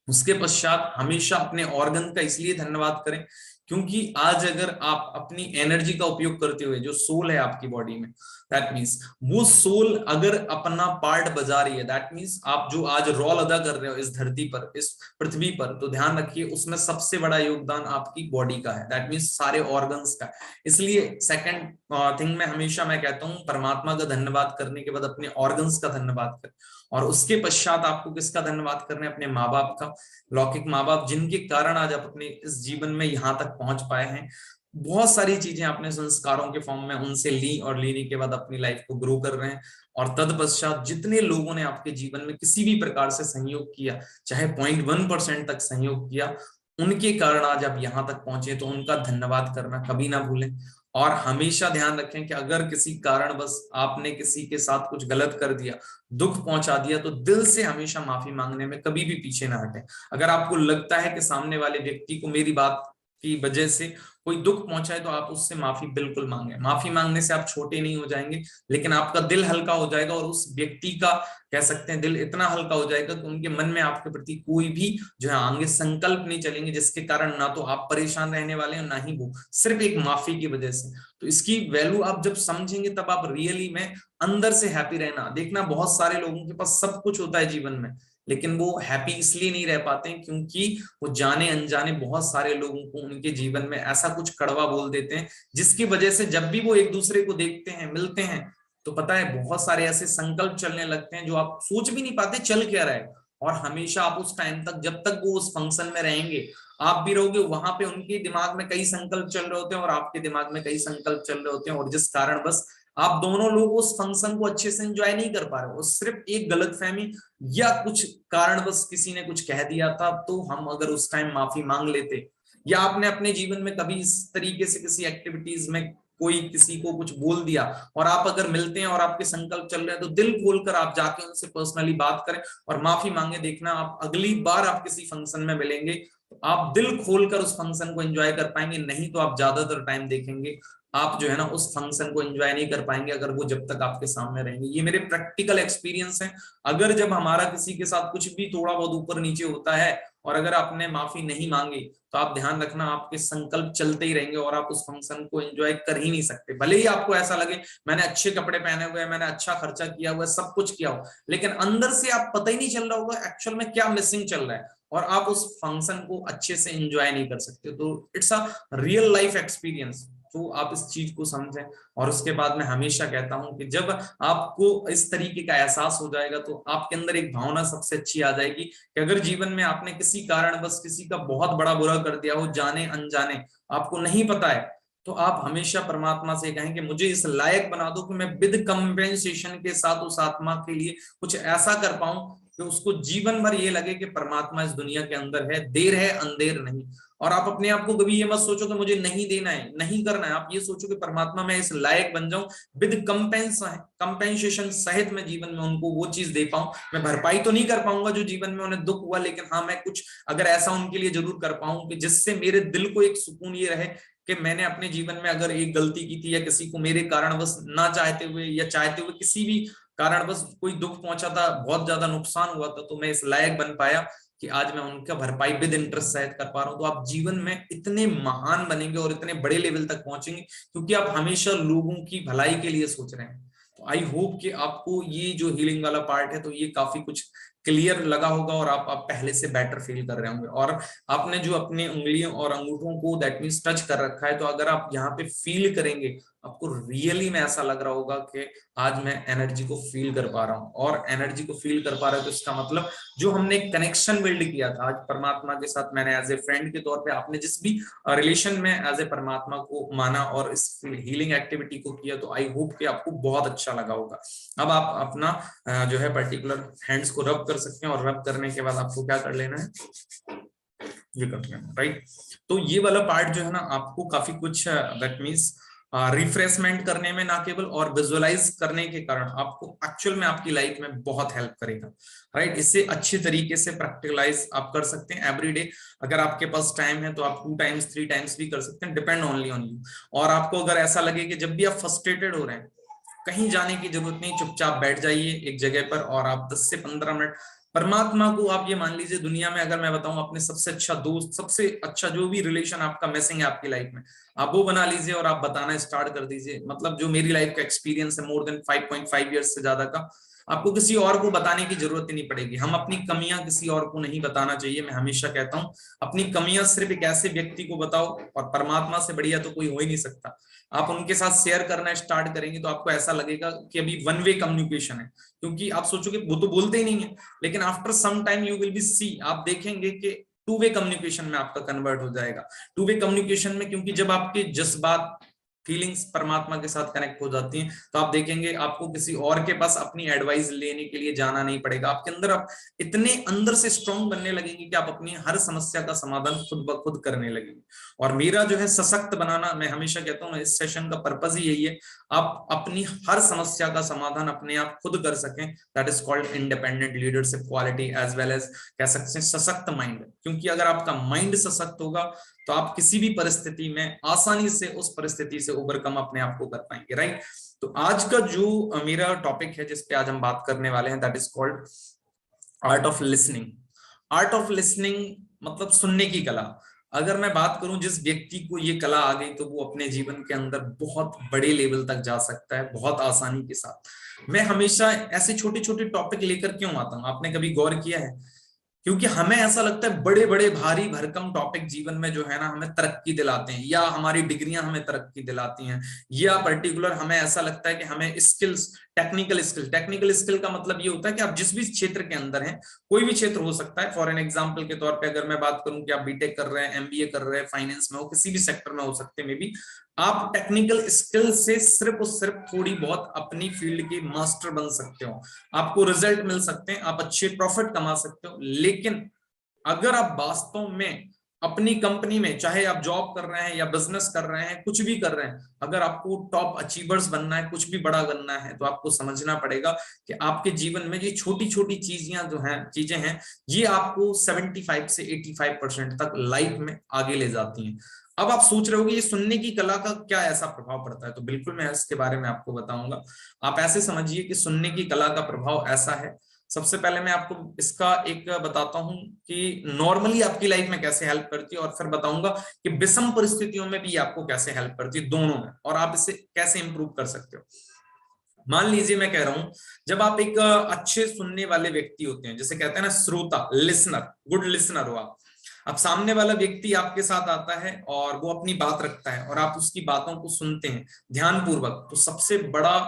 उसके पश्चात हमेशा अपने ऑर्गन का इसलिए धन्यवाद करें क्योंकि आज अगर आप अपनी एनर्जी का उपयोग करते हुए, जो सोल है आपकी बॉडी में, दैट मीन्स वो सोल अगर अपना पार्ट बजा रही है, दैट मीन्स आप जो आज रोल अदा कर रहे हो इस धरती पर, इस पृथ्वी पर, तो ध्यान रखिए उसमें सबसे बड़ा योगदान आपकी बॉडी का है, दैट मीन्स सारे ऑर्गन्स का। इसलिए सेकंड थिंग में हमेशा मैं कहता हूं परमात्मा का धन्यवाद करने के बाद अपने ऑर्गन्स का धन्यवाद करें, और उसके पश्चात आपको किसका धन्यवाद करना है? अपने माँ बाप का, लौकिक माँ बाप जिनके कारण आज आप अपने इस जीवन में यहाँ तक पहुंच पाए हैं। बहुत सारी चीजें आपने संस्कारों के फॉर्म में उनसे ली और लेने के बाद अपनी लाइफ को ग्रो कर रहे हैं। और तत्पश्चात जितने लोगों ने आपके जीवन में किसी भी प्रकार से सहयोग किया, चाहे 0.1% तक सहयोग किया, उनके कारण आज आप यहाँ तक पहुंचे, तो उनका धन्यवाद करना कभी ना भूलें। और हमेशा ध्यान रखें कि अगर किसी कारण बस आपने किसी के साथ कुछ गलत कर दिया, दुख पहुंचा दिया, तो दिल से हमेशा माफी मांगने में कभी भी पीछे ना हटें। अगर आपको लगता है कि सामने वाले व्यक्ति को मेरी बात की वजह से कोई दुख पहुंचा है तो आप उससे माफी बिल्कुल मांगे। माफी मांगने से आप छोटे नहीं हो जाएंगे, लेकिन आपका दिल हल्का हो जाएगा और उस व्यक्ति का कह सकते हैं दिल इतना हल्का हो जाएगा कि उनके मन में आपके प्रति कोई भी जो है आगे संकल्प नहीं चलेंगे, जिसके कारण ना तो आप परेशान रहने वाले हैं ना ही वो, सिर्फ एक माफी की वजह से। तो इसकी वैल्यू आप जब समझेंगे तब आप रियली में अंदर से हैप्पी रहना देखना। बहुत सारे लोगों के पास सब कुछ होता है जीवन में, लेकिन वो हैप्पी इसलिए नहीं रह पाते हैं क्योंकि वो जाने अनजाने बहुत सारे लोगों को उनके जीवन में ऐसा कुछ कड़वा बोल देते हैं, जिसकी वजह से जब भी वो एक दूसरे को देखते हैं, मिलते हैं, तो पता है बहुत सारे ऐसे संकल्प चलने लगते हैं जो आप सोच भी नहीं पाते चल क्या रहा है। और हमेशा आप उस टाइम तक, जब तक वो उस फंक्शन में रहेंगे, आप भी रहोगे वहां पे, उनके दिमाग में कई संकल्प चल रहे होते हैं और आपके दिमाग में कई संकल्प चल रहे होते हैं, और जिस कारण बस आप दोनों लोग उस फंक्शन को अच्छे से एंजॉय नहीं कर पा रहे हो। सिर्फ एक गलतफहमी या कुछ कारण बस किसी ने कुछ कह दिया था, तो हम अगर उस टाइम माफी मांग लेते, या आपने अपने जीवन में कभी इस तरीके से किसी एक्टिविटीज में कोई किसी को कुछ बोल दिया और आप अगर मिलते हैं और आपके संकल्प चल रहे हैं, तो दिल खोलकर आप जाके उनसे पर्सनली बात करें और माफी मांगे। देखना आप अगली बार आप किसी फंक्शन में मिलेंगे तो आप दिल खोलकर उस फंक्शन को एंजॉय कर पाएंगे। नहीं तो आप ज्यादातर टाइम देखेंगे आप जो है ना उस फंक्शन को एंजॉय नहीं कर पाएंगे अगर वो जब तक आपके सामने रहेंगे। ये मेरे प्रैक्टिकल एक्सपीरियंस है। अगर जब हमारा किसी के साथ कुछ भी थोड़ा बहुत ऊपर नीचे होता है और अगर आपने माफी नहीं मांगी, तो आप ध्यान रखना आपके संकल्प चलते ही रहेंगे और आप उस फंक्शन को एंजॉय कर ही नहीं सकते। भले ही आपको ऐसा लगे मैंने अच्छे कपड़े पहने हुए हैं, मैंने अच्छा खर्चा किया हुआ है, सब कुछ किया हो, लेकिन अंदर से आप पता ही नहीं चल रहा होगा एक्चुअल में क्या मिसिंग चल रहा है, और आप उस फंक्शन को अच्छे से एंजॉय नहीं कर सकते। तो it's a real life experience, तो आप इस चीज को समझें। और उसके बाद मैं हमेशा कहता हूं कि जब आपको इस तरीके का एहसास हो जाएगा तो आपके अंदर एक भावना सबसे अच्छी आ जाएगी कि अगर जीवन में आपने किसी कारण बस किसी का बहुत बड़ा बुरा कर दिया हो, जाने अनजाने, आपको नहीं पता है, तो आप हमेशा परमात्मा से कहें कि मुझे इस लायक बना दो कि मैं विद कंपेंसेशन के साथ उस आत्मा के लिए कुछ ऐसा कर पाऊं कि कि उसको जीवन भर ये लगे कि परमात्मा इस दुनिया के अंदर है, देर है अंधेर नहीं। और आप अपने आप को कभी ये मत सोचो कि मुझे नहीं देना है, नहीं करना है। आप ये सोचो कि परमात्मा मैं इस लायक बन जाऊं, विद कंपेंसेशन सहित मैं जीवन में उनको वो चीज दे पाऊं। मैं भरपाई तो नहीं कर पाऊंगा जो जीवन में उन्हें दुख हुआ, लेकिन हाँ मैं कुछ अगर ऐसा उनके लिए जरूर कर पाऊं कि जिससे मेरे दिल को एक सुकून ये रहे कि मैंने अपने जीवन में अगर एक गलती की थी, या किसी को मेरे कारणवश ना चाहते हुए या चाहते हुए किसी भी कारणवश कोई दुख पहुंचा था, बहुत ज्यादा नुकसान हुआ था, तो मैं इस लायक बन पाया कि आज मैं उनका भरपाई विद इंटरेस्ट शायद कर पा रहा हूं। तो आप जीवन में इतने महान बनेंगे और इतने बड़े लेवल तक पहुंचेंगे क्योंकि आप हमेशा लोगों की भलाई के लिए सोच रहे हैं। तो आई होप कि आपको ये जो हीलिंग वाला पार्ट है तो ये काफी कुछ क्लियर लगा होगा और आप पहले से बेटर फील कर रहे होंगे। और आपने जो अपनी उंगलियों और अंगूठों को दैट मींस टच कर रखा है, तो अगर आप यहाँ पे फील करेंगे आपको रियली में ऐसा लग रहा होगा कि आज मैं एनर्जी को फील कर पा रहा हूँ। और एनर्जी को फील कर पा रहा है तो इसका मतलब जो हमने कनेक्शन बिल्ड किया था आज परमात्मा के साथ, मैंने एज ए फ्रेंड के तौर पे, आपने जिस भी रिलेशन में एज ए परमात्मा को माना और इस हीलिंग एक्टिविटी को किया, तो आई होप कि आपको बहुत अच्छा लगा होगा। अब आप अपना जो है पर्टिकुलर हैंड्स को रब कर सकते हैं और रब करने के बाद आपको क्या कर लेना है, ये कर लेना, राइट। तो ये वाला पार्ट जो है ना आपको काफी कुछ दैट मींस रिफ्रेशमेंट करने में ना केवल और विजुअलाइज करने के कारण आपको एक्चुअल में आपकी लाइफ में बहुत हेल्प करेगा, राइट। इससे अच्छे तरीके से प्रैक्टिकलाइज आप कर सकते हैं एवरीडे। अगर आपके पास टाइम है तो आप 2 टाइम्स 3 टाइम्स भी कर सकते हैं, डिपेंड ओनली ऑन यू। और आपको अगर ऐसा लगे कि जब भी आप फ्रस्ट्रेटेड हो रहे हैं, कहीं जाने की जरूरत नहीं, चुपचाप बैठ जाइए एक जगह पर और आप 10 से 15 मिनट परमात्मा को, आप ये मान लीजिए दुनिया में अगर मैं बताऊं अपने सबसे अच्छा दोस्त, सबसे अच्छा जो भी रिलेशन आपका मिसिंग है आपकी लाइफ में, आप वो बना लीजिए और आप बताना स्टार्ट कर दीजिए। मतलब जो मेरी लाइफ का एक्सपीरियंस है मोर देन 5.5 ईयर्स से ज्यादा का, आपको किसी और को बताने की जरूरत ही नहीं पड़ेगी। हम अपनी कमियां किसी और को नहीं बताना चाहिए। मैं हमेशा कहता हूं अपनी कमियां सिर्फ एक ऐसे व्यक्ति को बताओ, और परमात्मा से बढ़िया तो कोई हो ही नहीं सकता। आप उनके साथ शेयर करना स्टार्ट करेंगे तो आपको ऐसा लगेगा कि अभी वन वे कम्युनिकेशन है, क्योंकि आप सोचोगे वो तो बोलते ही नहीं है, लेकिन after some time you will be see, आप देखेंगे कि टू वे कम्युनिकेशन में आपका कन्वर्ट हो जाएगा। टू वे कम्युनिकेशन में, क्योंकि जब आपके जज्बात फीलिंग्स परमात्मा के साथ कनेक्ट हो जाती हैं तो आप देखेंगे आपको किसी और के पास अपनी एडवाइस लेने के लिए जाना नहीं पड़ेगा। आपके अंदर आप इतने अंदर से स्ट्रांग बनने लगेंगे कि आप अपनी हर समस्या का समाधान खुद ब खुद करने लगेंगे। और मेरा जो है सशक्त बनाना, मैं हमेशा कहता हूँ इस सेशन का पर्पज ही यही है, आप अपनी हर समस्या का समाधान अपने आप खुद कर सकें। That is called independent leadership quality as well as कह सकते हैं सशक्त माइंड। क्योंकि अगर आपका माइंड सशक्त होगा तो आप किसी भी परिस्थिति में आसानी से उस परिस्थिति से ओवरकम अपने आप को कर पाएंगे, राइट। तो आज का जो मेरा टॉपिक है जिस पे आज हम बात करने वाले हैं, that is called art of listening. Art of listening मतलब सुनने की कला। अगर मैं बात करूं जिस व्यक्ति को ये कला आ गई तो वो अपने जीवन के अंदर बहुत बड़े लेवल तक जा सकता है बहुत आसानी के साथ। मैं हमेशा ऐसे छोटे छोटे टॉपिक लेकर क्यों आता हूं, आपने कभी गौर किया है? क्योंकि हमें ऐसा लगता है बड़े बड़े भारी भरकम टॉपिक जीवन में जो है ना हमें तरक्की दिलाते हैं, या हमारी डिग्रियां हमें तरक्की दिलाती हैं, या पर्टिकुलर हमें ऐसा लगता है कि हमें स्किल्स, टेक्निकल स्किल का मतलब ये होता है कि आप जिस भी क्षेत्र के अंदर हैं, कोई भी क्षेत्र हो सकता है। फॉर एन एग्जांपल के तौर पे अगर मैं बात करूं कि आप बीटेक कर रहे हैं, एमबीए कर रहे हैं, फाइनेंस में हो, किसी भी सेक्टर में हो सकते हैं, मे बी आप टेक्निकल स्किल से सिर्फ और सिर्फ थोड़ी बहुत अपनी फील्ड के मास्टर बन सकते हो, आपको रिजल्ट मिल सकते हैं, आप अच्छे प्रॉफिट कमा सकते हो। लेकिन अगर आप वास्तव में अपनी कंपनी में, चाहे आप जॉब कर रहे हैं या बिजनेस कर रहे हैं, कुछ भी कर रहे हैं, अगर आपको टॉप अचीवर्स बनना है, कुछ भी बड़ा बनना है, तो आपको समझना पड़ेगा कि आपके जीवन में ये छोटी छोटी चीजें हैं, ये आपको 75 से 85% तक लाइफ में आगे ले जाती हैं। अब आप सोच रहे हो कि ये सुनने की कला का क्या ऐसा प्रभाव पड़ता है, तो बिल्कुल मैं इसके बारे में आपको बताऊंगा। आप ऐसे समझिए कि सुनने की कला का प्रभाव ऐसा है। सबसे पहले मैं आपको इसका एक बताता हूं कि नॉर्मली आपकी लाइफ में कैसे हेल्प करती है, और फिर बताऊंगा कि विषम परिस्थितियों में भी आपको कैसे हेल्प करती है, दोनों में, और आप इसे कैसे इंप्रूव कर सकते हो। मान लीजिए मैं कह रहा हूं, जब आप एक अच्छे सुनने वाले व्यक्ति होते हैं, जैसे कहते हैं ना श्रोता, लिसनर, गुड लिसनर हो आप। अब सामने वाला व्यक्ति आपके साथ आता है और वो अपनी बात रखता है और आप उसकी बातों को सुनते हैं ध्यानपूर्वक, तो सबसे बड़ा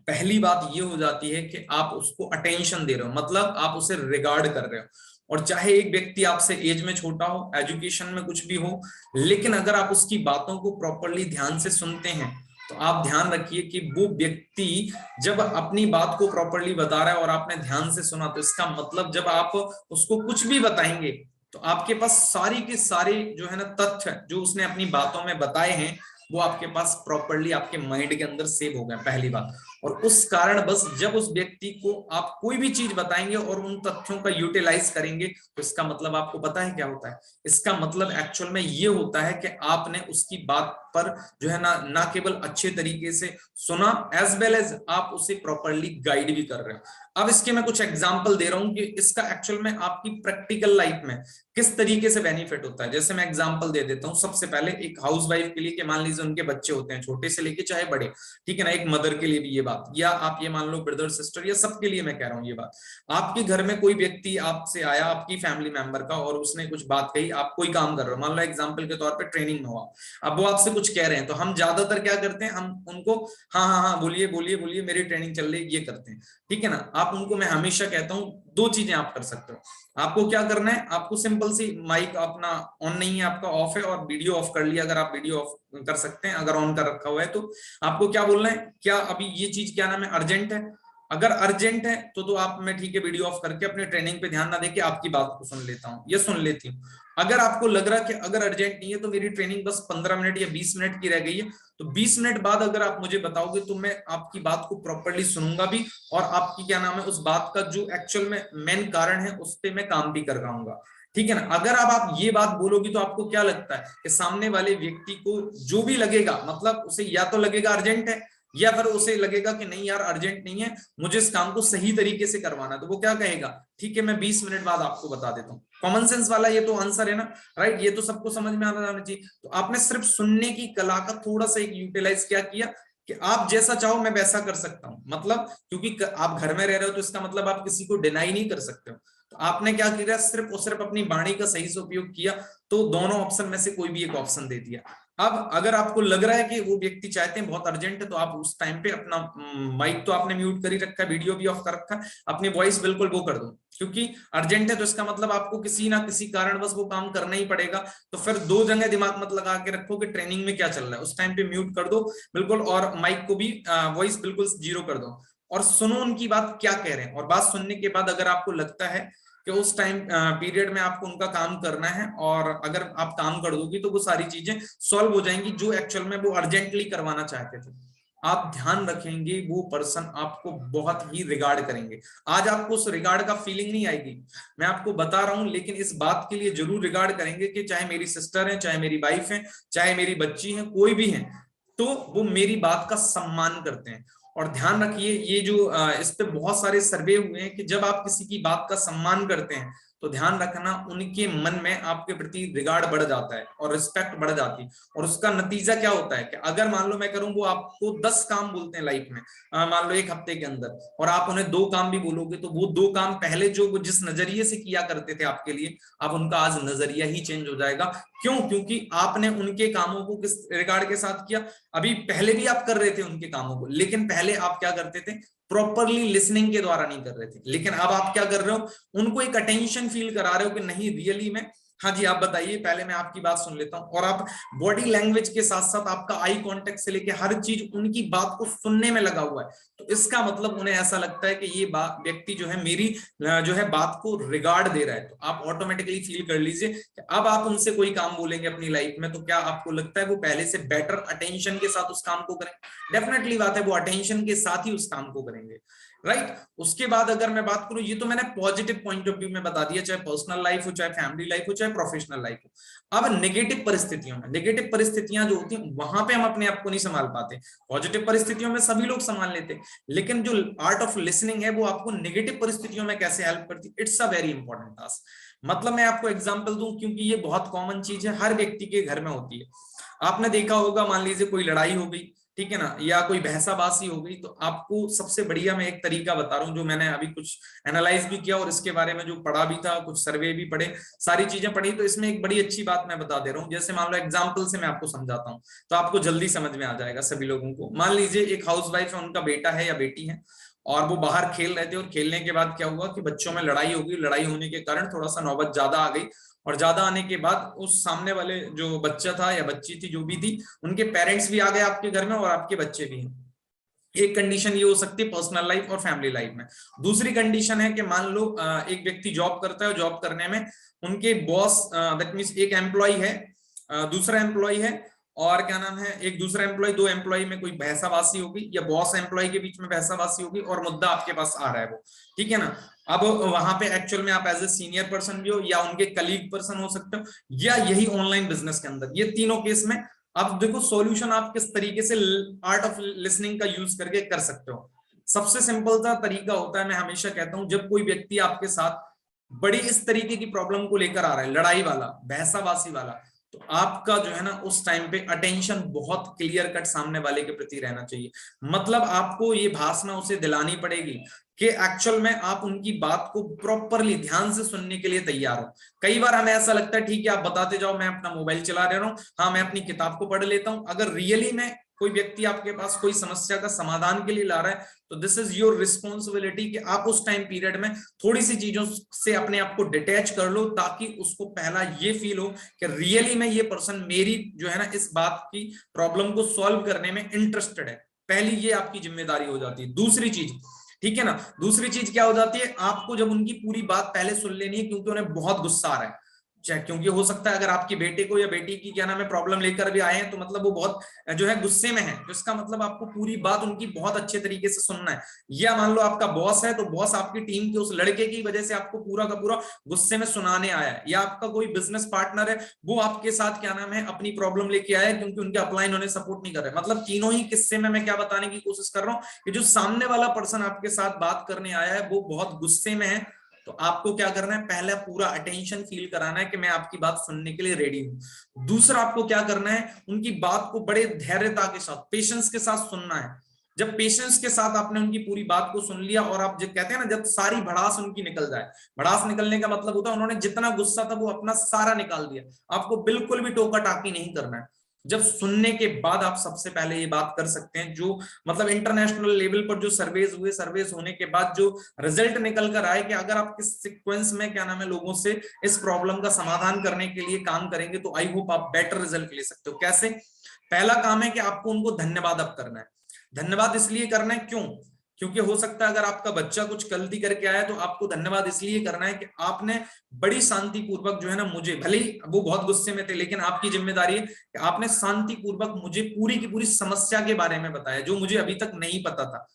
पहली बात ये हो जाती है कि आप उसको अटेंशन दे रहे हो, मतलब आप उसे रिगार्ड कर रहे हो। और चाहे एक व्यक्ति आपसे एज में छोटा हो, एजुकेशन में कुछ भी हो, लेकिन अगर आप उसकी बातों को प्रॉपरली ध्यान से सुनते हैं तो आप ध्यान रखिए कि वो व्यक्ति जब अपनी बात को प्रॉपरली बता रहा है और आपने ध्यान से सुना, तो इसका मतलब जब आप उसको कुछ भी बताएंगे तो आपके पास सारी के सारे जो है ना तथ्य जो उसने अपनी बातों में बताए हैं वो आपके पास प्रॉपरली आपके माइंड के अंदर सेव हो गए, पहली बात। और उस कारण बस जब उस व्यक्ति को आप कोई भी चीज बताएंगे और उन तथ्यों का यूटिलाइज करेंगे, तो इसका मतलब आपको पता है क्या होता है? इसका मतलब एक्चुअल में ये होता है कि आपने उसकी बात पर जो है ना केवल अच्छे तरीके से सुना, एज वेल एज आप उसे प्रॉपरली गाइड भी कर रहे हो। अब इसके मैं कुछ एग्जांपल दे रहा हूं कि इसका एक्चुअल में आपकी प्रैक्टिकल लाइफ में किस तरीके से बेनिफिट होता है। जैसे मैं एग्जांपल दे देता हूं सबसे पहले एक हाउसवाइफ के लिए, कि मान लीजिए उनके बच्चे होते हैं छोटे से लेके चाहे बड़े, ठीक है ना, एक मदर के लिए भी ये बात, या आप ये मान लो ब्रदर सिस्टर, या सबके लिए मैं कह रहा हूं ये बात। आपके घर में कोई व्यक्ति आपसे आया, आपकी फैमिली मेंबर का, और उसने कुछ बात कही, आप कोई काम कर रहे हो, मान लो एग्जाम्पल के तौर पर ट्रेनिंग में हुआ, अब वो आपसे कुछ कह रहे हैं, तो हम ज्यादातर क्या करते हैं, हम उनको हाँ हाँ हाँ बोलिए बोलिए बोलिए, मेरी ट्रेनिंग चल रही है, ये करते हैं, ठीक है ना। आप उनको, मैं हमेशा कहता हूं दो चीजें आप कर सकते हो। आपको क्या करना है, आपको सिंपल सी माइक अपना ऑन नहीं है, आपका ऑफ है, और वीडियो ऑफ कर लिया, अगर आप वीडियो ऑफ कर सकते हैं, अगर ऑन कर रखा हुआ है तो आपको क्या बोलना है, क्या अभी ये चीज क्या नाम है, अर्जेंट है? अगर अर्जेंट है तो आप, मैं ठीक है वीडियो ऑफ करके अपने ट्रेनिंग पे ध्यान ना देके आपकी बात को सुन लेता हूँ या सुन लेती हूँ। अगर आपको लग रहा है कि अगर अर्जेंट नहीं है तो मेरी ट्रेनिंग बस 15 मिनट या 20 मिनट की रह गई है, तो 20 मिनट बाद अगर आप मुझे बताओगे तो मैं आपकी बात को प्रॉपरली सुनूंगा भी, और आपकी क्या नाम है उस बात का जो एक्चुअल में मेन कारण है उस पर मैं काम भी कर पाऊंगा, ठीक है ना। अगर अब आप ये बात बोलोगी तो आपको क्या लगता है कि सामने वाले व्यक्ति को जो भी लगेगा, मतलब उसे या तो लगेगा अर्जेंट है, या फिर उसे लगेगा कि नहीं यार अर्जेंट नहीं है, मुझे इस काम को सही तरीके से करवाना है, तो वो क्या कहेगा, ठीक है मैं 20 मिनट बाद आपको बता देता हूँ। कॉमन सेंस वाला ये तो आंसर है ना, राइट, ये तो सबको समझ में आना जाना चाहिए। तो आपने सिर्फ सुनने की कला का थोड़ा सा एक यूटिलाइज क्या किया कि आप जैसा चाहो मैं वैसा कर सकता हूं, मतलब क्योंकि आप घर में रह रहे हो तो इसका मतलब आप किसी को डिनाई नहीं कर सकते हो। तो आपने क्या किया, सिर्फ और सिर्फ अपनी वाणी का सही से उपयोग किया, तो दोनों ऑप्शन में से कोई भी एक ऑप्शन दे दिया। अब अगर आपको लग रहा है कि वो व्यक्ति चाहते हैं बहुत अर्जेंट है, तो आप उस टाइम पे अपना माइक तो आपने म्यूट कर ही रखा है, वीडियो भी ऑफ कर रखा है, अपनी वॉइस बिल्कुल वो कर दो, क्योंकि अर्जेंट है तो इसका मतलब आपको किसी ना किसी कारणवश वो काम करना ही पड़ेगा। तो फिर दो जगह दिमाग मत लगा के रखो कि ट्रेनिंग में क्या चल रहा है, उस टाइम पे म्यूट कर दो बिल्कुल, और माइक को भी वॉइस बिल्कुल जीरो कर दो, और सुनो उनकी बात क्या कह रहे हैं। और बात सुनने के बाद अगर आपको लगता है कि उस टाइम पीरियड में आपको उनका काम करना है, और अगर आप काम कर दोगी तो वो सारी चीजें सॉल्व हो जाएंगी जो एक्चुअल में वो अर्जेंटली करवाना चाहते थे। आप ध्यान रखेंगे वो पर्सन आपको बहुत ही रिगार्ड करेंगे। आज आपको उस रिगार्ड का फीलिंग नहीं आएगी, मैं आपको बता रहा हूं, लेकिन इस बात के लिए जरूर रिगार्ड करेंगे कि चाहे मेरी सिस्टर है, चाहे मेरी वाइफ है, चाहे मेरी बच्ची है, कोई भी है, तो वो मेरी बात का सम्मान करते हैं। और ध्यान रखिए ये जो इस पे बहुत सारे सर्वे हुए हैं कि जब आप किसी की बात का सम्मान करते हैं तो ध्यान रखना उनके मन में आपके प्रति रिगार्ड बढ़ जाता है और रिस्पेक्ट बढ़ जाती है। और उसका नतीजा क्या होता है कि अगर मान लो मैं करूं, वो आपको 10 काम बोलते हैं लाइफ में, मान लो एक हफ्ते के अंदर, और आप उन्हें 2 काम भी बोलोगे, तो वो 2 काम पहले जो वो जिस नजरिए से किया करते थे आपके लिए, अब उनका आज नजरिया ही चेंज हो जाएगा। क्यों? क्योंकि आपने उनके कामों को किस रिगार्ड के साथ किया। अभी पहले भी आप कर रहे थे उनके कामों को, लेकिन पहले आप क्या करते थे, प्रॉपरली लिसनिंग के द्वारा नहीं कर रहे थे, लेकिन अब आप क्या कर रहे हो, उनको एक अटेंशन फील करा रहे हो कि नहीं रियली में, हाँ जी आप बताइए, पहले मैं आपकी बात सुन लेता हूं। और आप बॉडी लैंग्वेज के साथ साथ आपका आई कांटेक्ट से लेके हर चीज उनकी बात को सुनने में लगा हुआ है, तो इसका मतलब उन्हें ऐसा लगता है कि ये व्यक्ति जो है मेरी जो है बात को रिगार्ड दे रहा है। तो आप ऑटोमेटिकली फील कर लीजिए कि अब आप उनसे कोई काम बोलेंगे अपनी लाइफ में, तो क्या आपको लगता है वो पहले से बेटर अटेंशन के साथ उस काम को करेंगे? डेफिनेटली बात है, वो अटेंशन के साथ ही उस काम को करेंगे, राइट। उसके बाद अगर मैं बात करूं, ये तो मैंने पॉजिटिव पॉइंट ऑफ व्यू में बता दिया, चाहे पर्सनल लाइफ हो, चाहे फैमिली लाइफ हो, चाहे प्रोफेशनल लाइफ हो। अब नेगेटिव परिस्थितियों में, नेगेटिव परिस्थितियां जो होती हैं वहां पे हम अपने आप को नहीं संभाल पाते। पॉजिटिव परिस्थितियों में सभी लोग संभाल लेते हैं, लेकिन जो आर्ट ऑफ लिसनिंग है वो आपको नेगेटिव परिस्थितियों में कैसे हेल्प करती है, it's a very important task. मतलब मैं आपको एग्जांपल दूं, क्योंकि ये बहुत कॉमन चीज है, हर व्यक्ति के घर में होती है। आपने देखा होगा, मान लीजिए कोई लड़ाई हो गई, ठीक है ना, या कोई बहसाबाजी हो गई, तो आपको सबसे बढ़िया मैं एक तरीका बता रहा हूँ जो मैंने अभी कुछ एनालाइज भी किया और इसके बारे में जो पढ़ा भी था, कुछ सर्वे भी पढ़े, सारी चीजें पढ़ी, तो इसमें एक बड़ी अच्छी बात मैं बता दे रहा हूँ। जैसे मान लो एग्जाम्पल से मैं आपको समझाता हूँ तो आपको जल्दी समझ में आ जाएगा सभी लोगों को। मान लीजिए एक हाउसवाइफ है, उनका बेटा है या बेटी है, और वो बाहर खेल रहे थे, और खेलने के बाद क्या हुआ कि बच्चों में लड़ाई हो गई, लड़ाई होने के कारण थोड़ा सा नौबत ज्यादा आ गई, और ज्यादा आने के बाद उस सामने वाले जो बच्चा था या बच्ची थी जो भी थी, उनके पेरेंट्स भी आ गए आपके घर में और आपके बच्चे भी हैं। एक कंडीशन ये हो सकती है पर्सनल लाइफ और फैमिली लाइफ में। दूसरी कंडीशन है कि मान लो एक व्यक्ति जॉब करता है, जॉब करने में उनके बॉस, दैट मीन्स एक एम्प्लॉय है, दूसरा एम्प्लॉय है, और क्या नाम है, एक दूसरा एम्प्लॉय, दो एम्प्लॉय में कोई बहसाबाजी होगी या बॉस एम्प्लॉय के बीच में बहसाबाजी होगी और मुद्दा आपके पास आ रहा है वो, ठीक है ना। अब वहां पे एक्चुअल में आप एज ए सीनियर पर्सन भी हो या उनके कलीग पर्सन हो सकते हो, या यही ऑनलाइन बिजनेस के अंदर, ये तीनों केस में अब देखो सॉल्यूशन आप किस तरीके से आर्ट ऑफ लिसनिंग का यूज करके कर सकते हो। सबसे सिंपल सा तरीका होता है, मैं हमेशा कहता हूं, जब कोई व्यक्ति आपके साथ बड़ी इस तरीके की प्रॉब्लम को लेकर आ रहा है, लड़ाई वाला, बहसाबाजी वाला, तो आपका जो है ना उस टाइम पे अटेंशन बहुत क्लियर कट सामने वाले के प्रति रहना चाहिए। मतलब आपको ये भाषा उसे दिलानी पड़ेगी कि एक्चुअल में आप उनकी बात को प्रॉपरली ध्यान से सुनने के लिए तैयार हो। कई बार हमें ऐसा लगता है ठीक है आप बताते जाओ, मैं अपना मोबाइल चला रहा हूँ, हाँ मैं अपनी किताब को पढ़ लेता हूँ। अगर रियली में कोई व्यक्ति आपके पास कोई समस्या का समाधान के लिए ला रहा है, तो दिस इज योर रिस्पॉन्सिबिलिटी कि आप उस टाइम पीरियड में थोड़ी सी चीजों से अपने आप को डिटैच कर लो, ताकि उसको पहला ये फील हो कि रियली में ये पर्सन मेरी जो है ना इस बात की प्रॉब्लम को सॉल्व करने में इंटरेस्टेड है। पहली ये आपकी जिम्मेदारी हो जाती है। दूसरी चीज, ठीक है ना, दूसरी चीज क्या हो जाती है, आपको जब उनकी पूरी बात पहले सुन लेनी है, क्योंकि उन्हें बहुत गुस्सा आ रहा है। चाहे क्योंकि हो सकता है अगर आपके बेटे को या बेटी की क्या नाम है प्रॉब्लम लेकर भी आए हैं, तो मतलब वो बहुत जो है गुस्से में है, तो इसका मतलब आपको पूरी बात उनकी बहुत अच्छे तरीके से सुनना है। या मान लो आपका बॉस है, तो बॉस आपकी टीम के उस लड़के की वजह से आपको पूरा का पूरा गुस्से में सुनाने आया है। या आपका कोई बिजनेस पार्टनर है, वो आपके साथ क्या नाम है अपनी प्रॉब्लम लेके आया है, क्योंकि उनके अपलाइन उन्हें सपोर्ट नहीं कर रहे। मतलब तीनों ही किस्से में मैं क्या बताने की कोशिश कर रहा हूँ कि जो सामने वाला पर्सन आपके साथ बात करने आया है वो बहुत गुस्से में है, तो आपको क्या करना है, पहले पूरा अटेंशन फील कराना है कि मैं आपकी बात सुनने के लिए रेडी हूं। दूसरा आपको क्या करना है, उनकी बात को बड़े धैर्यता के साथ, पेशेंस के साथ सुनना है। जब पेशेंस के साथ आपने उनकी पूरी बात को सुन लिया और आप जो कहते हैं ना, जब सारी भड़ास उनकी निकल जाए, भड़ास निकलने का मतलब होता है उन्होंने जितना गुस्सा था वो अपना सारा निकाल दिया, आपको बिल्कुल भी टोका टाकी नहीं करना है। जब सुनने के बाद आप सबसे पहले ये बात कर सकते हैं, जो मतलब इंटरनेशनल लेवल पर जो सर्वेज हुए, सर्वेज होने के बाद जो रिजल्ट निकल कर आए कि अगर आप किस सीक्वेंस में क्या नाम है लोगों से इस प्रॉब्लम का समाधान करने के लिए काम करेंगे, तो आई होप आप बेटर रिजल्ट ले सकते हो। कैसे? पहला काम है कि आपको उनको धन्यवाद अब करना है। धन्यवाद इसलिए करना है, क्यों? क्योंकि हो सकता है अगर आपका बच्चा कुछ गलती करके आया, तो आपको धन्यवाद इसलिए करना है कि आपने बड़ी शांति पूर्वक जो है ना, मुझे भले ही वो बहुत गुस्से में थे, लेकिन आपकी जिम्मेदारी है कि आपने शांति पूर्वक मुझे पूरी की पूरी समस्या के बारे में बताया जो मुझे अभी तक नहीं पता था।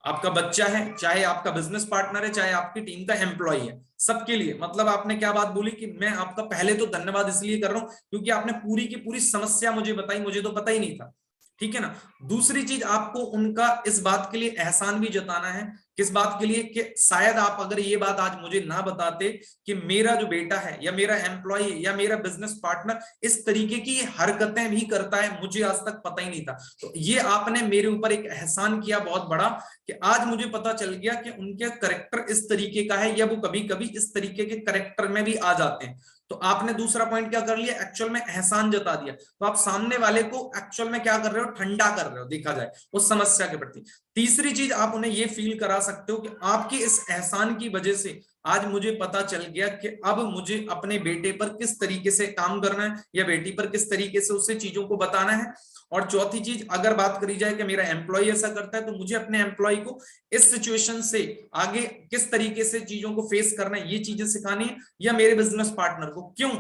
आपका बच्चा है, चाहे आपका बिजनेस पार्टनर है, चाहे आपकी टीम का एम्प्लॉय है, सबके लिए मतलब आपने क्या बात बोली कि मैं आपका पहले तो धन्यवाद इसलिए कर रहा हूं क्योंकि आपने पूरी की पूरी समस्या मुझे बताई, मुझे तो पता ही नहीं था, ठीक है ना। दूसरी चीज, आपको उनका इस बात के लिए एहसान भी जताना है। किस बात के लिए? कि शायद आप अगर ये बात आज मुझे ना बताते कि मेरा जो बेटा है या मेरा एम्प्लॉय या मेरा बिजनेस पार्टनर इस तरीके की हरकतें भी करता है, मुझे आज तक पता ही नहीं था। तो ये आपने मेरे ऊपर एक एहसान किया बहुत बड़ा कि आज मुझे पता चल गया कि उनके करेक्टर इस तरीके का है, या वो कभी कभी इस तरीके के करेक्टर में भी आ जाते हैं। तो आपने दूसरा पॉइंट क्या कर लिया, एक्चुअल में एहसान जता दिया। तो आप सामने वाले को एक्चुअल में क्या कर रहे हो, ठंडा कर रहे हो देखा जाए उस समस्या के प्रति। तीसरी चीज, आप उन्हें ये फील करा सकते हो कि आपके इस एहसान की वजह से आज मुझे पता चल गया कि अब मुझे अपने बेटे पर किस तरीके से काम करना है या बेटी पर किस तरीके से उसे चीजों को बताना है। और चौथी चीज, अगर बात करी जाए कि मेरा एम्प्लॉय ऐसा करता है, तो मुझे अपने एम्प्लॉय को इस सिचुएशन से आगे किस तरीके से चीजों को फेस करना है, ये चीजें सिखानी है। या मेरे बिजनेस पार्टनर को, क्यों?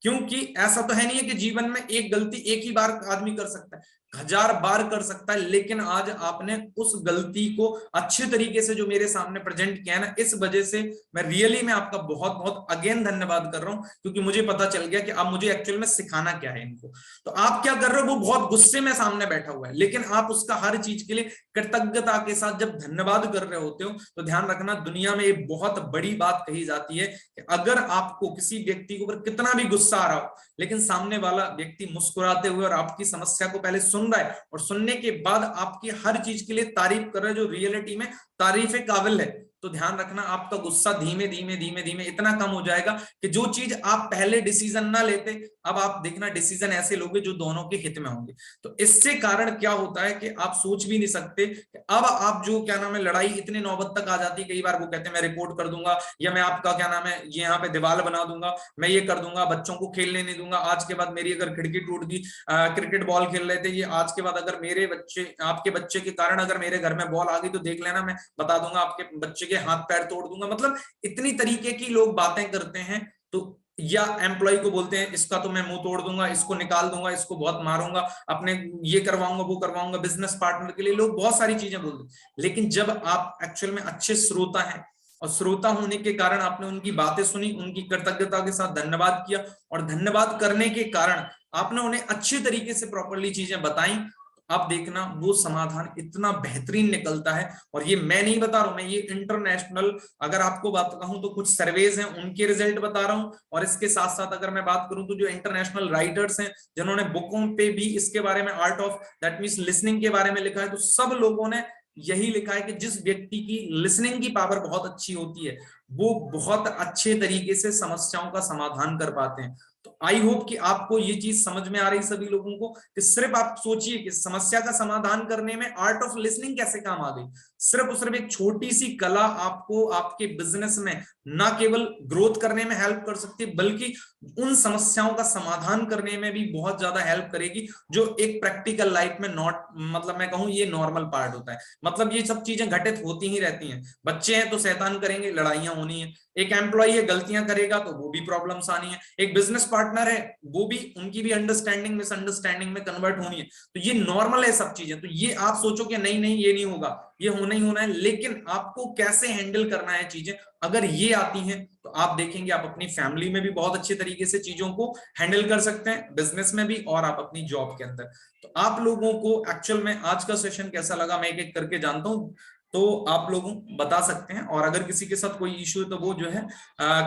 क्योंकि ऐसा तो है नहीं है कि जीवन में एक गलती एक ही बार आदमी कर सकता है, 1000 बार कर सकता है, लेकिन आज आपने उस गलती को अच्छे तरीके से जो मेरे सामने प्रेजेंट किया है ना, इस वजह से मैं रियली में आपका बहुत बहुत अगेन धन्यवाद कर रहा हूं, क्योंकि मुझे पता चल गया कि अब मुझे एक्चुअल में सिखाना क्या है इनको। तो आप क्या कर रहे हो, वो बहुत गुस्से में सामने बैठा हुआ है, लेकिन आप उसका हर चीज के लिए कृतज्ञता के साथ जब धन्यवाद कर रहे होते हो, तो ध्यान रखना दुनिया में एक बहुत बड़ी बात कही जाती है कि अगर आपको किसी व्यक्ति के ऊपर कितना भी गुस्सा आ रहा हो, लेकिन सामने वाला व्यक्ति मुस्कुराते हुए और आपकी समस्या को पहले सुन रहा है और सुनने के बाद आपकी हर चीज के लिए तारीफ कर रहा है जो रियलिटी में तारीफ काबिल है, तो ध्यान रखना आपका गुस्सा धीमे धीमे धीमे धीमे इतना कम हो जाएगा कि जो चीज आप पहले डिसीजन ना लेते, अब आप देखना डिसीजन ऐसे लोगे जो दोनों के हित में होंगे। तो इससे कारण क्या होता है कि आप सोच भी नहीं सकते कि अब आप जो क्या नाम है लड़ाई इतने नौबत तक आ जाती है, कई बार वो कहते हैं मैं रिपोर्ट कर दूंगा, या मैं आपका क्या नाम है ये यहाँ पे दीवार बना दूंगा, मैं ये कर दूंगा, बच्चों को खेलने नहीं दूंगा, आज के बाद मेरी अगर खिड़की टूट गई, क्रिकेट बॉल खेल रहे थे ये, आज के बाद अगर मेरे बच्चे आपके बच्चे के कारण अगर मेरे घर में बॉल आ गई तो देख लेना मैं बता दूंगा, आपके बच्चे के हाथ पैर तोड़ दूंगा। मतलब इतनी तरीके की लोग बातें करते हैं। तो या एम्प्लॉय को बोलते हैं इसका तो मैं मुंह तोड़ दूंगा, इसको निकाल दूंगा, इसको बहुत मारूंगा, अपने ये करवाऊंगा वो करवाऊंगा। बिजनेस पार्टनर के लिए लोग बहुत सारी चीजें बोलते हैं, लेकिन जब आप एक्चुअल में अच्छे श्रोता हैं और श्रोता होने के कारण आपने उनकी बातें सुनी, उनकी कृतज्ञता के साथ धन्यवाद किया, और धन्यवाद करने के कारण आपने उन्हें अच्छे तरीके से प्रॉपरली चीजें बताई, आप देखना वो समाधान इतना बेहतरीन निकलता है। और ये मैं नहीं बता रहा हूं, मैं ये इंटरनेशनल अगर आपको बात कहूं तो कुछ सर्वेज हैं उनके रिजल्ट बता रहा हूं, और इसके साथ साथ अगर मैं बात करूं तो जो इंटरनेशनल राइटर्स हैं जिन्होंने बुकों पे भी इसके बारे में art of that means listening के बारे में लिखा है, तो सब लोगों ने यही लिखा है कि जिस व्यक्ति की लिसनिंग की पावर बहुत अच्छी होती है वो बहुत अच्छे तरीके से समस्याओं का समाधान कर पाते हैं। तो आई होप कि आपको ये चीज समझ में आ रही सभी लोगों को कि सिर्फ आप सोचिए कि समस्या का समाधान करने में आर्ट ऑफ लिसनिंग कैसे काम आ गई। सिर्फ और सिर्फ एक छोटी सी कला आपको आपके बिजनेस में ना केवल ग्रोथ करने में हेल्प कर सकती है बल्कि उन समस्याओं का समाधान करने में भी बहुत ज्यादा हेल्प करेगी, जो एक प्रैक्टिकल लाइफ में नॉट मतलब मैं कहूं ये नॉर्मल पार्ट होता है। मतलब ये सब चीजें घटित होती ही रहती हैं। बच्चे हैं तो शैतान करेंगे, लड़ाइयां होनी है। एक एम्प्लॉय है गलतियां करेगा तो वो भी प्रॉब्लम्स आनी है। एक बिजनेस पार्टनर है वो भी, उनकी भी अंडरस्टैंडिंग मिसअंडरस्टैंडिंग में कन्वर्ट होनी है। तो ये नॉर्मल है सब चीजें। तो ये आप सोचो कि नहीं नहीं ये नहीं होगा, ये होना ही होना है, लेकिन आपको कैसे हैंडल करना है चीजें, अगर ये आती हैं तो आप देखेंगे आप अपनी फैमिली में भी बहुत अच्छे तरीके से चीजों को हैंडल कर सकते हैं, बिजनेस में भी और आप अपनी जॉब के अंदर। तो आप लोगों को एक्चुअल में आज का सेशन कैसा लगा मैं एक एक करके जानता हूं, तो आप लोगों बता सकते हैं। और अगर किसी के साथ कोई इश्यू है तो वो जो है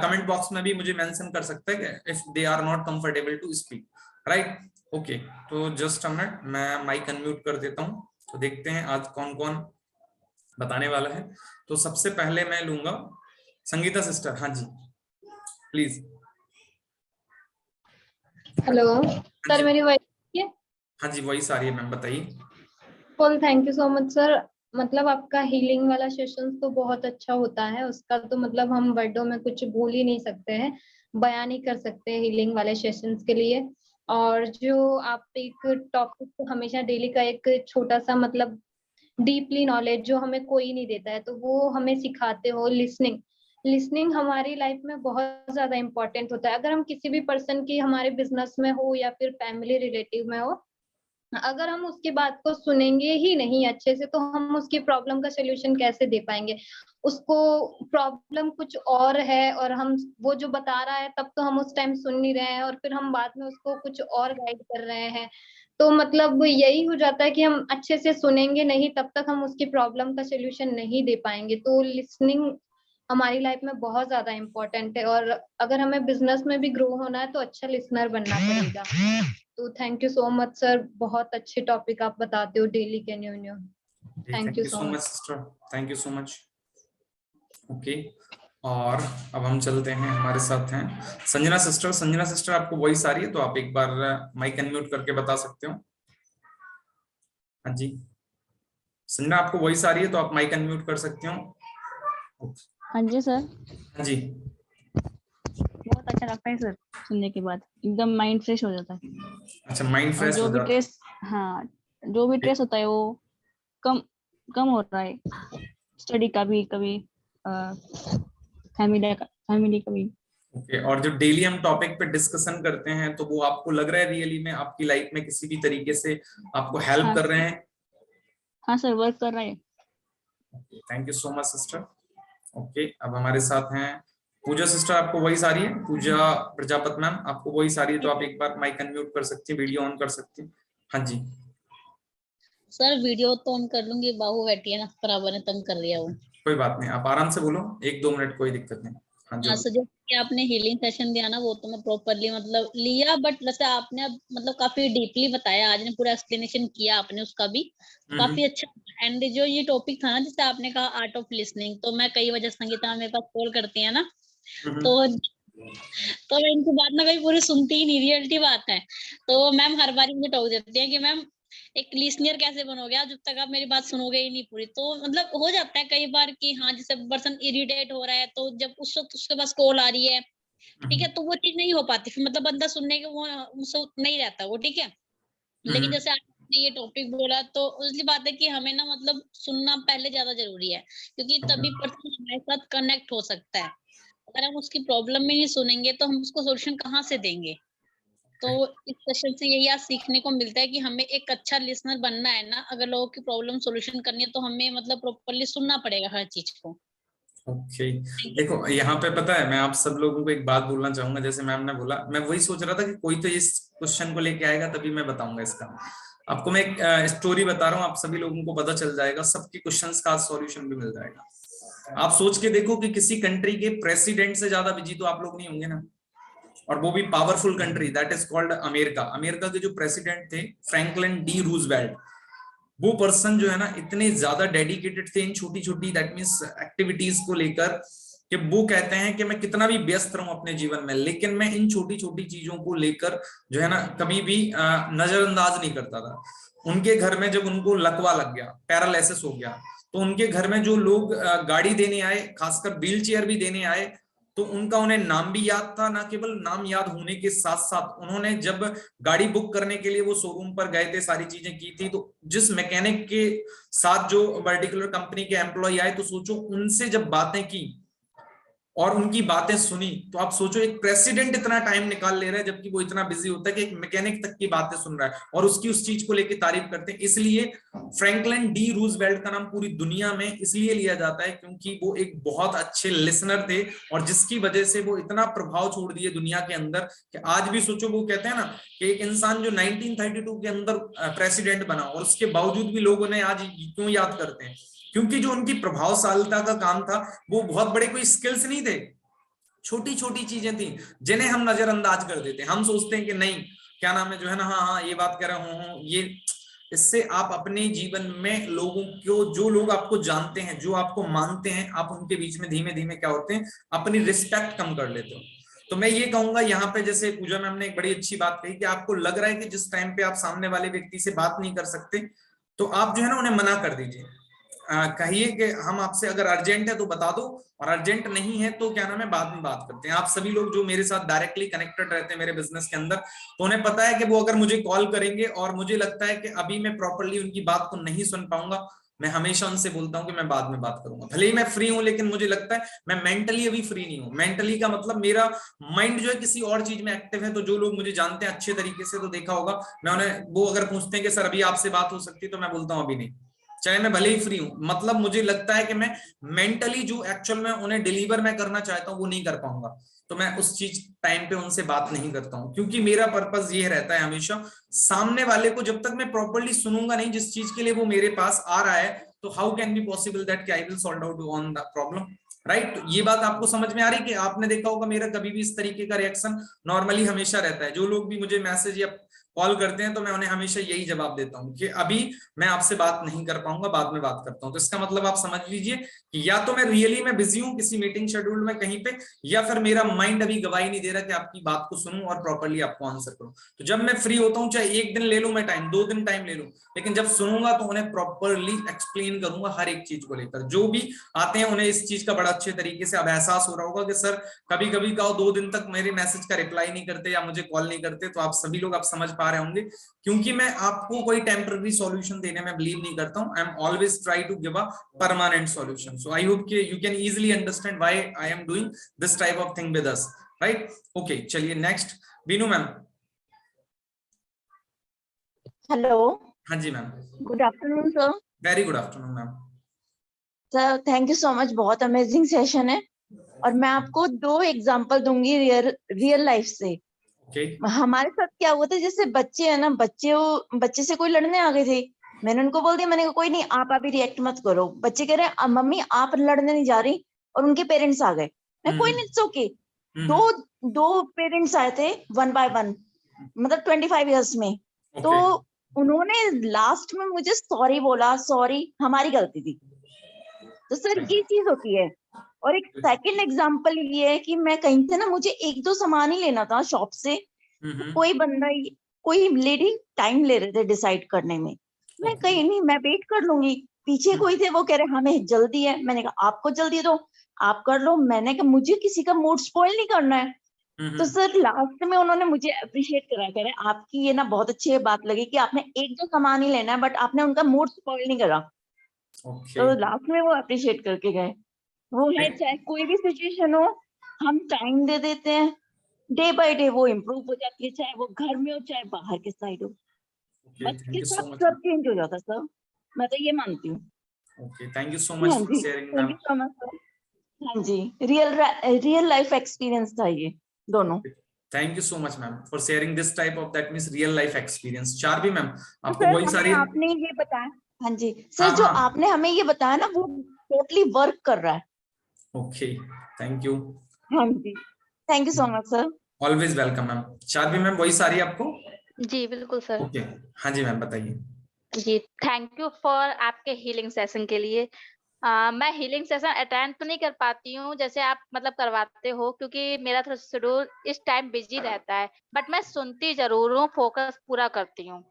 कमेंट बॉक्स में भी मुझे मेंशन कर सकता है कि if they are not comfortable to speak, right. Okay, तो जस्ट अ मिनट मैं माइक अनम्यूट कर देता हूं, तो देखते हैं आज कौन कौन बताने वाला है। तो सबसे पहले मैं लूंगा संगीता सिस्टर। हाँ जी प्लीज। हेलो हाँ सर, जी, मेरी वॉइस है? हाँ जी वही सारी है मैम, बताइए। Full thank you so much sir. मतलब आपका हीलिंग वाला सेशन तो बहुत अच्छा होता है, उसका तो मतलब हम वर्डों में कुछ बोल ही नहीं सकते हैं, बयान नहीं कर सकते हीलिंग वाले सेशंस के लिए। और जो आप एक टॉपिक को हमेशा डेली का एक छोटा सा मतलब डीपली नॉलेज जो हमें कोई नहीं देता है, तो वो हमें सिखाते हो लिसनिंग। लिसनिंग हमारी लाइफ में बहुत ज्यादा इंपॉर्टेंट होता है। अगर हम किसी भी पर्सन की हमारे बिजनेस में हो या फिर फैमिली रिलेटिव में हो, अगर हम उसकी बात को सुनेंगे ही नहीं अच्छे से तो हम उसकी प्रॉब्लम का सोल्यूशन कैसे दे पाएंगे। उसको प्रॉब्लम कुछ और है और हम वो जो बता रहा है तब तो हम उस टाइम सुन नहीं रहे हैं, और फिर हम बाद में उसको कुछ और गाइड कर रहे हैं। तो मतलब यही हो जाता है कि हम अच्छे से सुनेंगे नहीं तब तक हम उसकी प्रॉब्लम का सोल्यूशन नहीं दे पाएंगे। तो लिसनिंग हमारी लाइफ में बहुत ज्यादा इम्पोर्टेंट है, और अगर हमें बिजनेस में भी ग्रो होना है तो अच्छा लिसनर बनना पड़ेगा। तो thank you so much sir, बहुत अच्छे टॉपिक आप बताते हो डेली के new new. Thank thank you you so so much much. Sister, thank you so much. Okay, और अब हम चलते हैं, हमारे साथ हैं संजना सिस्टर। संजना सिस्टर आपको वॉइस आ रही है तो आप एक बार माइक अनम्यूट करके बता सकते हो। हाँ जी संजना आपको वॉइस आ रही है तो आप माइक अनम्यूट कर सकते हो। हाँ जी सर, हाँ जी, बहुत अच्छा लगता है सर, सुनने के बाद एकदम माइंड फ्रेश हो जाता है। अच्छा माइंड और फ्रेश जो हो भी जाता है। स्ट्रेस, हाँ, जो भी स्ट्रेस होता है वो कम कम हो रहा है। स्टडी का भी, कभी फैमिली का भी। ओके, और जो डेली हम टॉपिक पे डिस्कशन करते हैं तो वो आपको लग रहा है रियली में आपकी लाइफ में किसी भी तरीके से आपको हेल्प हाँ कर रहे हैं? हाँ सर, वर्क कर रहा है। Thank you so much sister. Okay, अब हमारे साथ हैं पूजा सिस्टर। आपको वॉइस आ रही है? पूजा प्रजापत मैम आपको वॉइस आ रही है तो आप एक बार माइक अनम्यूट कर सकती हैं, वीडियो ऑन कर सकती हैं। हाँ जी सर वीडियो तो ऑन कर लूंगी, बाहू बैठी है ना बराबर ने, तंग कर रही है वो। कोई बात नहीं, आप आराम से बोलो, 1-2 मिनट कोई दिक्कत नहीं। हाँ हाँ जो सर, जैसे कि आपने हीलिंग सेशन दिया ना, वो तो मैं प्रॉपरली मतलब लिया, बट जैसे आपने अब मतलब काफी डीपली बताया, आज ने पूरा एक्सप्लेनेशन किया आपने उसका भी, तो काफी अच्छा। एंड जो ये टॉपिक था ना, जैसे आपने कहा आर्ट ऑफ लिसनिंग, तो मैं कई वजह संगीता मेरे पास कॉल करती है ना, तो मैं इनकी बात ना कभी पूरी सुनती ही नहीं, रियलिटी बात है। तो मैम हर बार मुझे टोक देती है कि मैम एक लिसनर कैसे बनोगे आप, जब तक आप मेरी बात सुनोगे ही नहीं पूरी। तो मतलब हो जाता है कई बार कि हाँ, जैसे पर्सन इरिटेट हो रहा है, तो जब उस वक्त उसके पास कॉल आ रही है, ठीक है, तो वो चीज नहीं हो पाती फिर, मतलब बंदा सुनने के वो उससे नहीं रहता वो, ठीक है। लेकिन जैसे आपने ये टॉपिक बोला, तो उसकी बात है कि हमें ना मतलब सुनना पहले ज्यादा जरूरी है, क्योंकि तभी पर्सन हमारे साथ कनेक्ट हो सकता है। अगर हम उसकी प्रॉब्लम में नहीं सुनेंगे, तो हम उसको सॉल्यूशन कहाँ से देंगे। तो इस सेशन से यही आज सीखने को मिलता है कि हमें एक अच्छा लिसनर बनना है ना, अगर लोगों की प्रॉब्लम सॉल्यूशन करनी है, तो हमें मतलब प्रॉपरली सुनना पड़ेगा हर चीज को। ओके। देखो यहाँ पे पता है, मैं आप सब लोगों को एक बात बोलना चाहूंगा। जैसे मैम ने बोला, मैं वही सोच रहा था कि कोई तो इस क्वेश्चन को लेके आएगा, तभी मैं बताऊंगा इसका। आपको मैं एक स्टोरी बता रहा हूँ, आप सभी लोगों को पता चल जाएगा, सबके क्वेश्चंस का सॉल्यूशन भी मिल जाएगा। आप सोच के देखो कि किसी कंट्री के प्रेसिडेंट से ज्यादा बिजी तो आप लोग नहीं होंगे ना, और वो भी powerful country, that is called America. America के जो प्रेसिडेंट थे फ्रैंकलिन डी रूजवेल्ट, वो पर्सन जो है ना इतने ज्यादा डेडिकेटेड थे इन छोटी छोटी दैट मींस एक्टिविटीज को लेकर, कि वो कहते हैं कि मैं कितना भी व्यस्त रहूं अपने जीवन में, लेकिन मैं इन छोटी छोटी चीजों को लेकर जो है ना कभी भी नजरअंदाज नहीं करता था। उनके घर में जब उनको लकवा लग गया, पैरालिसिस हो गया, तो उनके घर में जो लोग गाड़ी देने आए, खासकर व्हील चेयर भी देने आए, तो उनका उन्हें नाम भी याद था। ना केवल नाम याद होने के साथ साथ उन्होंने जब गाड़ी बुक करने के लिए वो शोरूम पर गए थे, सारी चीजें की थी, तो जिस मैकेनिक के साथ जो पर्टिकुलर कंपनी के एम्प्लॉय आए, तो सोचो उनसे जब बातें की और उनकी बातें सुनी, तो आप सोचो एक प्रेसिडेंट इतना टाइम निकाल ले रहा है, जबकि वो इतना बिजी होता है कि एक मैकेनिक तक की बातें सुन रहा है और उसकी उस चीज को लेकर तारीफ करते हैं। इसलिए फ्रैंकलिन डी रूजवेल्ट का नाम पूरी दुनिया में इसलिए लिया जाता है क्योंकि वो एक बहुत अच्छे लिसनर थे, और जिसकी वजह से वो इतना प्रभाव छोड़ दिए दुनिया के अंदर कि आज भी सोचो, वो कहते हैं ना कि एक इंसान जो 1932 के अंदर प्रेसिडेंट बना, और उसके बावजूद भी लोग उन्हें आज क्यों याद करते हैं, क्योंकि जो उनकी प्रभावशालीता का काम था, वो बहुत बड़े कोई स्किल्स नहीं थे, छोटी छोटी चीजें थी जिन्हें हम नजरअंदाज कर देते हैं। हम सोचते हैं कि नहीं, क्या नाम है, जो है ना, हाँ हाँ ये बात कह रहा हूँ ये। इससे आप अपने जीवन में लोगों को, जो लोग आपको जानते हैं, जो आपको मानते हैं, आप उनके बीच में धीमे धीमे क्या होते हैं, अपनी रिस्पेक्ट कम कर लेते हो। तो मैं ये कहूंगा यहाँ पे, जैसे पूजा मैम ने एक बड़ी अच्छी बात कही कि आपको लग रहा है कि जिस टाइम पे आप सामने वाले व्यक्ति से बात नहीं कर सकते, तो आप जो है ना उन्हें मना कर दीजिए। कहिए कि हम आपसे, अगर अर्जेंट है तो बता दो, और अर्जेंट नहीं है तो क्या नाम है, बाद में बात करते हैं। आप सभी लोग जो मेरे साथ डायरेक्टली कनेक्टेड रहते हैं मेरे बिजनेस के अंदर, तो उन्हें पता है कि वो अगर मुझे कॉल करेंगे और मुझे लगता है कि अभी मैं प्रॉपरली उनकी बात को नहीं सुन पाऊंगा, मैं हमेशा उनसे बोलता हूं कि मैं बाद में बात करूंगा। भले ही मैं फ्री हूं, लेकिन मुझे लगता है मैं मेंटली अभी फ्री नहीं हूं। मेंटली का मतलब मेरा माइंड जो है किसी और चीज में एक्टिव है। तो जो लोग मुझे जानते हैं अच्छे तरीके से, तो देखा होगा, मैं उन्हें, वो अगर पूछते हैं कि सर अभी आपसे बात हो सकती है, तो मैं बोलता हूं अभी नहीं, चाहे मैं भले ही फ्री हूं। मतलब मुझे लगता है कि मैं मेंटली जो एक्चुअल में उन्हें डिलीवर मैं करना चाहता हूं वो नहीं कर पाऊंगा, तो मैं उस चीज टाइम पे उनसे बात नहीं करता हूं, क्योंकि मेरा पर्पस ये रहता है हमेशा, सामने वाले को जब तक मैं प्रॉपरली सुनूंगा नहीं, जिस चीज के लिए वो मेरे पास आ रहा है, तो how can be possible that I will solve out on the problem, right. ये बात आपको समझ में आ रही है कि आपने देखा होगा मेरा कभी भी इस तरीके का रिएक्शन नॉर्मली हमेशा रहता है। जो लोग भी मुझे मैसेज या कॉल करते हैं, तो मैं उन्हें हमेशा यही जवाब देता हूं कि अभी मैं आपसे बात नहीं कर पाऊंगा, बाद में बात करता हूं। तो इसका मतलब आप समझ लीजिए कि या तो मैं रियली मैं बिजी हूं किसी मीटिंग शेड्यूल में कहीं पे, या फिर मेरा माइंड अभी गवाही नहीं दे रहा कि आपकी बात को सुनूं और प्रॉपर्ली आपको आंसर करूं। तो जब मैं फ्री होता हूं, चाहे 1 दिन ले लूं मैं टाइम, 2 दिन टाइम ले लूं, लेकिन जब सुनूंगा तो उन्हें प्रॉपरली एक्सप्लेन करूंगा हर एक चीज को लेकर। जो भी आते हैं उन्हें इस चीज का बड़ा अच्छे तरीके से अब एहसास हो रहा होगा कि सर कभी कभी का 2 दिन तक मेरे मैसेज का रिप्लाई नहीं करते या मुझे कॉल नहीं करते। तो आप सभी लोग आप समझ पा रहे होंगे, क्योंकि मैं आपको कोई टेम्पररी सॉल्यूशन देने में बिलीव नहीं करता हूं। I am always try to give a permanent solution. So I hope कि you can easily understand why I am doing this type of thing with us, right. Okay, चलिए नेक्स्ट बीनू मैम। हेलो। हाँ जी ma'am. Good afternoon sir. Very good afternoon ma'am. Sir thank you so much, बहुत अमेजिंग सेशन है। और मैं आपको 2 एग्जांपल दूंगी रियल लाइफ से। ओके। हमारे साथ क्या हुआ था, जैसे बच्चे है ना, बच्चे से कोई लड़ने आ गए थे। मैंने उनको बोल दिया, मैंने कहा कोई नहीं, आप अभी रिएक्ट मत करो। बच्चे कह रहे हैं मम्मी आप लड़ने नहीं जा रही, और उनके पेरेंट्स आ गए। कोई नहीं, इट्स ओके। दो पेरेंट्स आए थे 1 by 1, मतलब 25 इयर्स में। तो उन्होंने लास्ट में मुझे सॉरी बोला, सॉरी हमारी गलती थी। तो सर ये चीज होती है। और एक सेकंड एग्जांपल ये है कि मैं कहीं से ना, मुझे 1-2 सामान ही लेना था शॉप से, तो कोई लेडी टाइम ले रहे थे डिसाइड करने में। मैं कहीं नहीं, मैं वेट कर लूंगी। पीछे कोई थे, वो कह रहे हमें जल्दी है। मैंने कहा आपको जल्दी दो, आप कर लो। मैंने कहा मुझे किसी का मूड स्पॉइल नहीं करना है। तो सर लास्ट में उन्होंने मुझे अप्रिशिएट करा, कह रहे आपकी ये ना बहुत अच्छी बात लगी कि आपने 1-2 सामान ही लेना है, बट आपने उनका मूड स्पॉइल नहीं करा। तो लास्ट में वो अप्रिशिएट करके गए। वो है, चाहे कोई भी सिचुएशन हो, हम टाइम दे देते हैं, डे बाय डे वो इम्प्रूव हो जाती है, चाहे वो घर में हो चाहे बाहर के साइड हो। बस के साथ सब चेंज हो जाता है सर, मैं तो ये मानती हूँ। Okay, thank you so much for sharing ma'am. Thank you so much sir. हाँ जी, रियल लाइफ एक्सपीरियंस था ये दोनों। Thank you so much ma'am for sharing this type of, that means real life experience. Charvi ma'am, आपको वही सारी आपने ये बताया, हाँ जी सर, जो आपने हमें ये बताया ना, वो टोटली वर्क कर रहा है। Okay, thank you. हाँ जी, thank you so much sir. Always welcome ma'am. Charvi ma'am, वही सारी आपको? जी बिल्कुल सर। ओके, हाँ जी मैम, बताइए। जी, थैंक यू फॉर आपके हीलिंग सेशन के लिए। मैं हीलिंग सेशन अटेंड तो नहीं कर पाती हूँ जैसे आप मतलब करवाते हो, क्योंकि मेरा थोड़ा शेड्यूल इस टाइम बिजी रहता है, बट मैं सुनती जरूर हूँ, फोकस पूरा करती हूँ।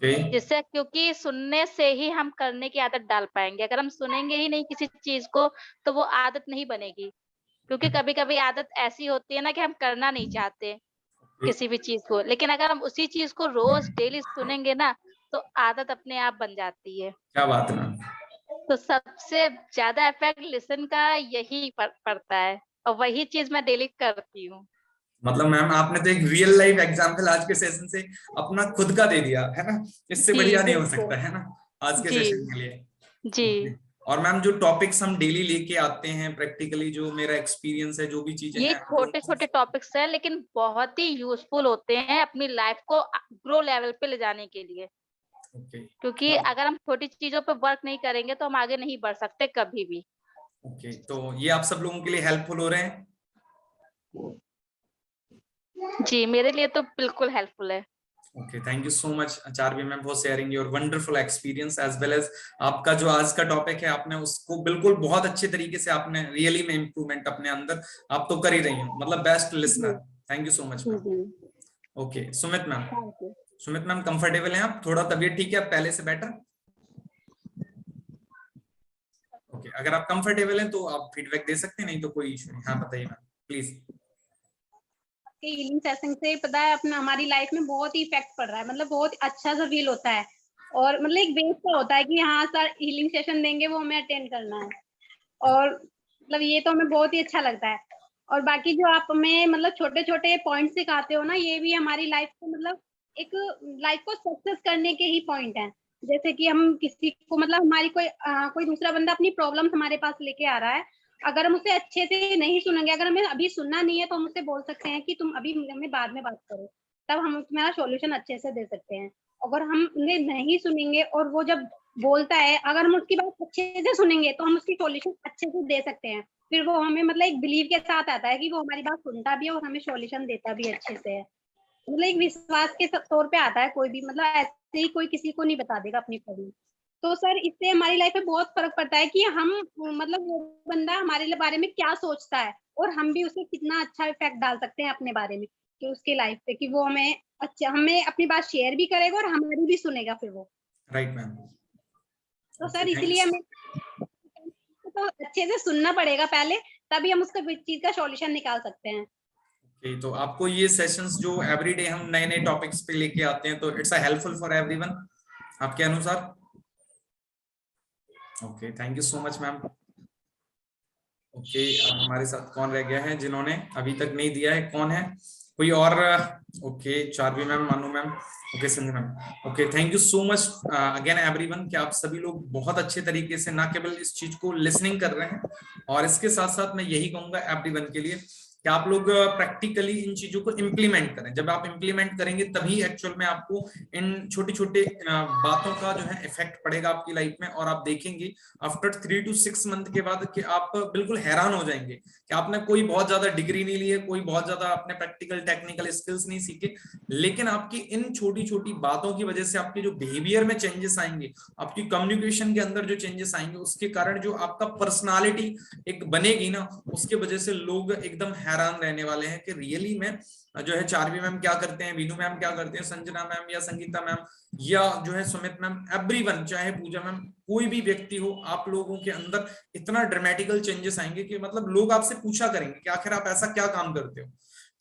जिससे, क्योंकि सुनने से ही हम करने की आदत डाल पाएंगे। अगर हम सुनेंगे ही नहीं किसी चीज को तो वो आदत नहीं बनेगी। क्योंकि कभी कभी आदत ऐसी होती है ना कि हम करना नहीं चाहते किसी भी चीज को, लेकिन अगर हम उसी चीज को रोज डेली सुनेंगे ना तो आदत अपने आप बन जाती है। क्या बात है मैम। तो सबसे ज्यादा इफेक्ट लिसन का यही पड़ता है, और वही चीज मैं डेली करती हूँ। मतलब मैम, आपने तो एक रियल लाइफ एग्जांपल आज के सेशन से अपना खुद का दे दिया है ना, इससे बढ़िया नहीं हो सकता है ना आज के सेशन के लिए। जी। और मैम, जो टॉपिक्स हम डेली लेके आते हैं प्रैक्टिकली, जो मेरा एक्सपीरियंस है, जो भी चीजें ये हैं, छोटे छोटे टॉपिक्स हैं लेकिन बहुत ही यूजफुल होते हैं अपनी लाइफ को ग्रो लेवल पे ले जाने के लिए। क्योंकि अगर हम छोटी चीजों पे वर्क नहीं करेंगे तो हम आगे नहीं बढ़ सकते कभी भी। ओके, तो ये आप सब लोगों के लिए हेल्पफुल हो रहे हैं? जी, मेरे लिए तो बिल्कुल हेल्पफुल है। Okay, thank you so much Charvi ma'am for sharing your wonderful experience as well as आपका जो आज का टॉपिक है, आपने उसको बिल्कुल बहुत अच्छे तरीके से, आपने रियली में इम्प्रूवमेंट अपने अंदर आप तो कर ही रही हो, मतलब best listener. Thank you so much ma'am. Okay, Sumit ma'am. Sumit ma'am, comfortable हैं आप? थोड़ा तबीयत ठीक है आप पहले से बेटर? ओके, अगर आप कंफर्टेबल हैं तो आप फीडबैक दे सकते हैं, नहीं तो कोई इशू नहीं। हाँ बताइए मैम प्लीज। हीलिंग सेशन से पता है अपना हमारी लाइफ में बहुत ही इफेक्ट पड़ रहा है, मतलब बहुत अच्छा सा फील होता है। और मतलब एक बेस का होता है कि हाँ सर हीलिंग सेशन देंगे, वो हमें अटेंड करना है। और मतलब ये तो हमें बहुत ही अच्छा लगता है। और बाकी जो आप हमें मतलब छोटे छोटे पॉइंट सिखाते हो ना, ये भी हमारी लाइफ को मतलब एक लाइफ को सक्सेस करने के ही पॉइंट है। जैसे कि हम किसी को मतलब हमारी कोई दूसरा बंदा अपनी प्रॉब्लम हमारे पास लेके आ रहा है, अगर हम उसे अच्छे से नहीं सुनेंगे, अगर हमें अभी सुनना नहीं है तो हम उससे बोल सकते हैं कि तुम अभी हमें बाद में बात करो, तब हम तुम्हारा सॉल्यूशन अच्छे से दे सकते हैं। अगर हम उन्हें नहीं सुनेंगे और वो जब बोलता है, अगर हम उसकी बात अच्छे से सुनेंगे तो हम उसकी सॉल्यूशन अच्छे से दे सकते हैं। फिर वो हमें मतलब एक बिलीव के साथ आता है कि वो हमारी बात सुनता भी है और हमें सॉल्यूशन देता भी अच्छे से है। मतलब एक विश्वास के तौर पे आता है कोई भी, मतलब ऐसे ही कोई किसी को नहीं बता देगा अपनी प्रॉब्लम। तो सर इससे हमारी लाइफ में बहुत फर्क पड़ता है कि हम मतलब वो बंदा हमारे बारे में क्या सोचता है और हम भी उसे कितना अच्छा इफेक्ट डाल सकते हैं अपने बारे में कि उसके लाइफ पे, कि वो हमें अच्छा हमें अपनी बात शेयर भी करेगा और हमारी भी सुनेगा फिर वो। Right ma'am. तो सर इसलिए हमें तो अच्छे से सुनना पड़ेगा पहले, तभी हम उसका चीज का सॉल्यूशन निकाल सकते हैं। ओके, तो आपको ये सेशंस जो एवरीडे हम नए नए टॉपिक्स पे लेके आते हैं, तो it's a helpful for everyone आपके अनुसार? Okay, thank you so much ma'am. Okay, अब हमारे साथ कौन रह गया है जिन्होंने अभी तक नहीं दिया है? कौन है? कोई और? ओके, चार्वी मैम, मानू ma'am, okay, Sandhya ma'am. Okay, thank you so much again everyone कि आप सभी लोग बहुत अच्छे तरीके से ना केवल इस चीज को लिसनिंग कर रहे हैं, और इसके साथ साथ मैं यही कहूंगा एवरीवन के लिए कि आप लोग प्रैक्टिकली इन चीजों को इम्प्लीमेंट करें। जब आप इम्प्लीमेंट करेंगे तभी एक्चुअल में आपको इन छोटी छोटे बातों का जो है इफेक्ट पड़ेगा आपकी लाइफ में, और आप देखेंगे आफ्टर 3 to 6 मंथ के बाद कि आप बिल्कुल हैरान हो जाएंगे कि आपने कोई बहुत ज्यादा डिग्री नहीं ली है, कोई बहुत ज्यादा आपने प्रैक्टिकल टेक्निकल स्किल्स नहीं सीखे, लेकिन आपकी इन छोटी छोटी बातों की वजह से आपके जो बिहेवियर में चेंजेस आएंगे, आपकी कम्युनिकेशन के अंदर जो चेंजेस आएंगे, उसके कारण जो आपका पर्सनालिटी एक बनेगी ना, उसके वजह से लोग एकदम हैरान रहने वाले हैं कि रियली में जो है चार्वी मैम क्या करते हैं, वीनू मैम क्या करते हैं, संजना मैम या संगीता मैम या जो है सुमित मैम, एवरीवन, चाहे पूजा मैम, कोई भी व्यक्ति हो, आप लोगों के अंदर इतना ड्रामेटिकल चेंजेस आएंगे कि मतलब लोग आपसे पूछा करेंगे कि आखिर आप ऐसा क्या काम करते हो।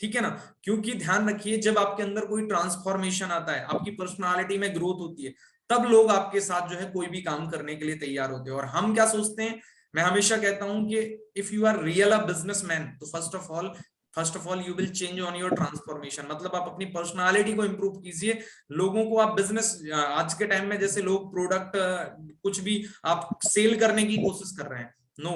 ठीक है ना, क्योंकि ध्यान रखिए जब आपके अंदर कोई ट्रांसफॉर्मेशन आता है, आपकी पर्सनालिटी में ग्रोथ होती है, तब लोग आपके साथ जो है कोई भी काम करने के लिए तैयार होते हैं। और हम क्या सोचते हैं, मैं हमेशा कहता हूं कि if you are real a businessman, तो first of all you will change on your transformation. मतलब आप अपनी पर्सनालिटी को इंप्रूव कीजिए। लोगों को आप बिजनेस, आज के टाइम में जैसे लोग प्रोडक्ट कुछ भी आप सेल करने की कोशिश कर रहे हैं, नो,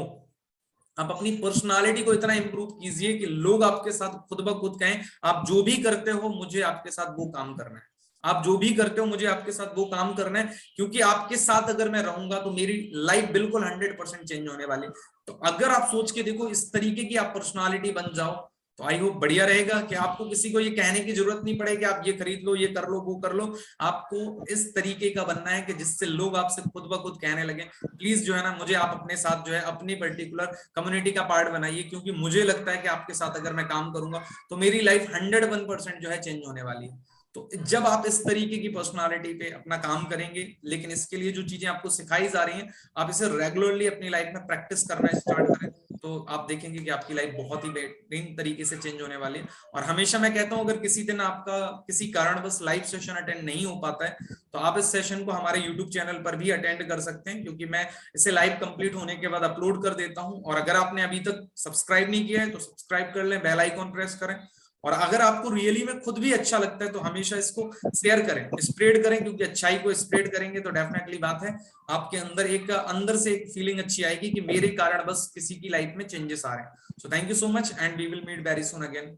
आप अपनी पर्सनालिटी को इतना इंप्रूव कीजिए कि लोग आपके साथ खुद ब खुद कहें आप जो भी करते हो मुझे आपके साथ वो काम करना है, आप जो भी करते हो मुझे आपके साथ वो काम करना है, क्योंकि आपके साथ अगर मैं रहूंगा तो मेरी लाइफ बिल्कुल 100% चेंज होने वाली। तो अगर आप सोच के देखो इस तरीके की आप पर्सनालिटी बन जाओ, तो आई होप बढ़िया रहेगा कि आपको किसी को ये कहने की जरूरत नहीं पड़ेगी आप ये खरीद लो, ये कर लो, वो कर लो। आपको इस तरीके का बनना है कि जिससे लोग आपसे खुद ब खुद कहने लगे। प्लीज जो है ना, मुझे आप अपने साथ जो है अपनी पर्टिकुलर कम्युनिटी का पार्ट बनाइए, क्योंकि मुझे लगता है कि आपके साथ अगर मैं काम करूंगा तो मेरी लाइफ 101% जो है चेंज होने वाली है। तो जब आप इस तरीके की पर्सनालिटी पे अपना काम करेंगे, लेकिन इसके लिए जो चीजें आपको सिखाई जा रही हैं आप इसे रेगुलरली अपनी लाइफ में प्रैक्टिस करना स्टार्ट करें, तो आप देखेंगे कि आपकी लाइफ बहुत ही बेहतरीन तरीके से चेंज होने वाली है। और हमेशा मैं कहता हूं अगर किसी दिन आपका किसी कारणवश लाइव सेशन अटेंड नहीं हो पाता है, तो आप इस सेशन को हमारे यूट्यूब चैनल पर भी अटेंड कर सकते हैं, क्योंकि मैं इसे लाइव कंप्लीट होने के बाद अपलोड कर देता हूं। और अगर आपने अभी तक सब्सक्राइब नहीं किया है तो सब्सक्राइब कर लें, बेल आइकॉन प्रेस करें। और अगर आपको रियली में खुद भी अच्छा लगता है तो हमेशा इसको शेयर करें, स्प्रेड करें, क्योंकि अच्छाई को स्प्रेड करेंगे तो डेफिनेटली बात है आपके अंदर से एक फीलिंग अच्छी आएगी कि मेरे कारण बस किसी की लाइफ में चेंजेस आ रहे हैं। So thank you so much and we will meet very soon again.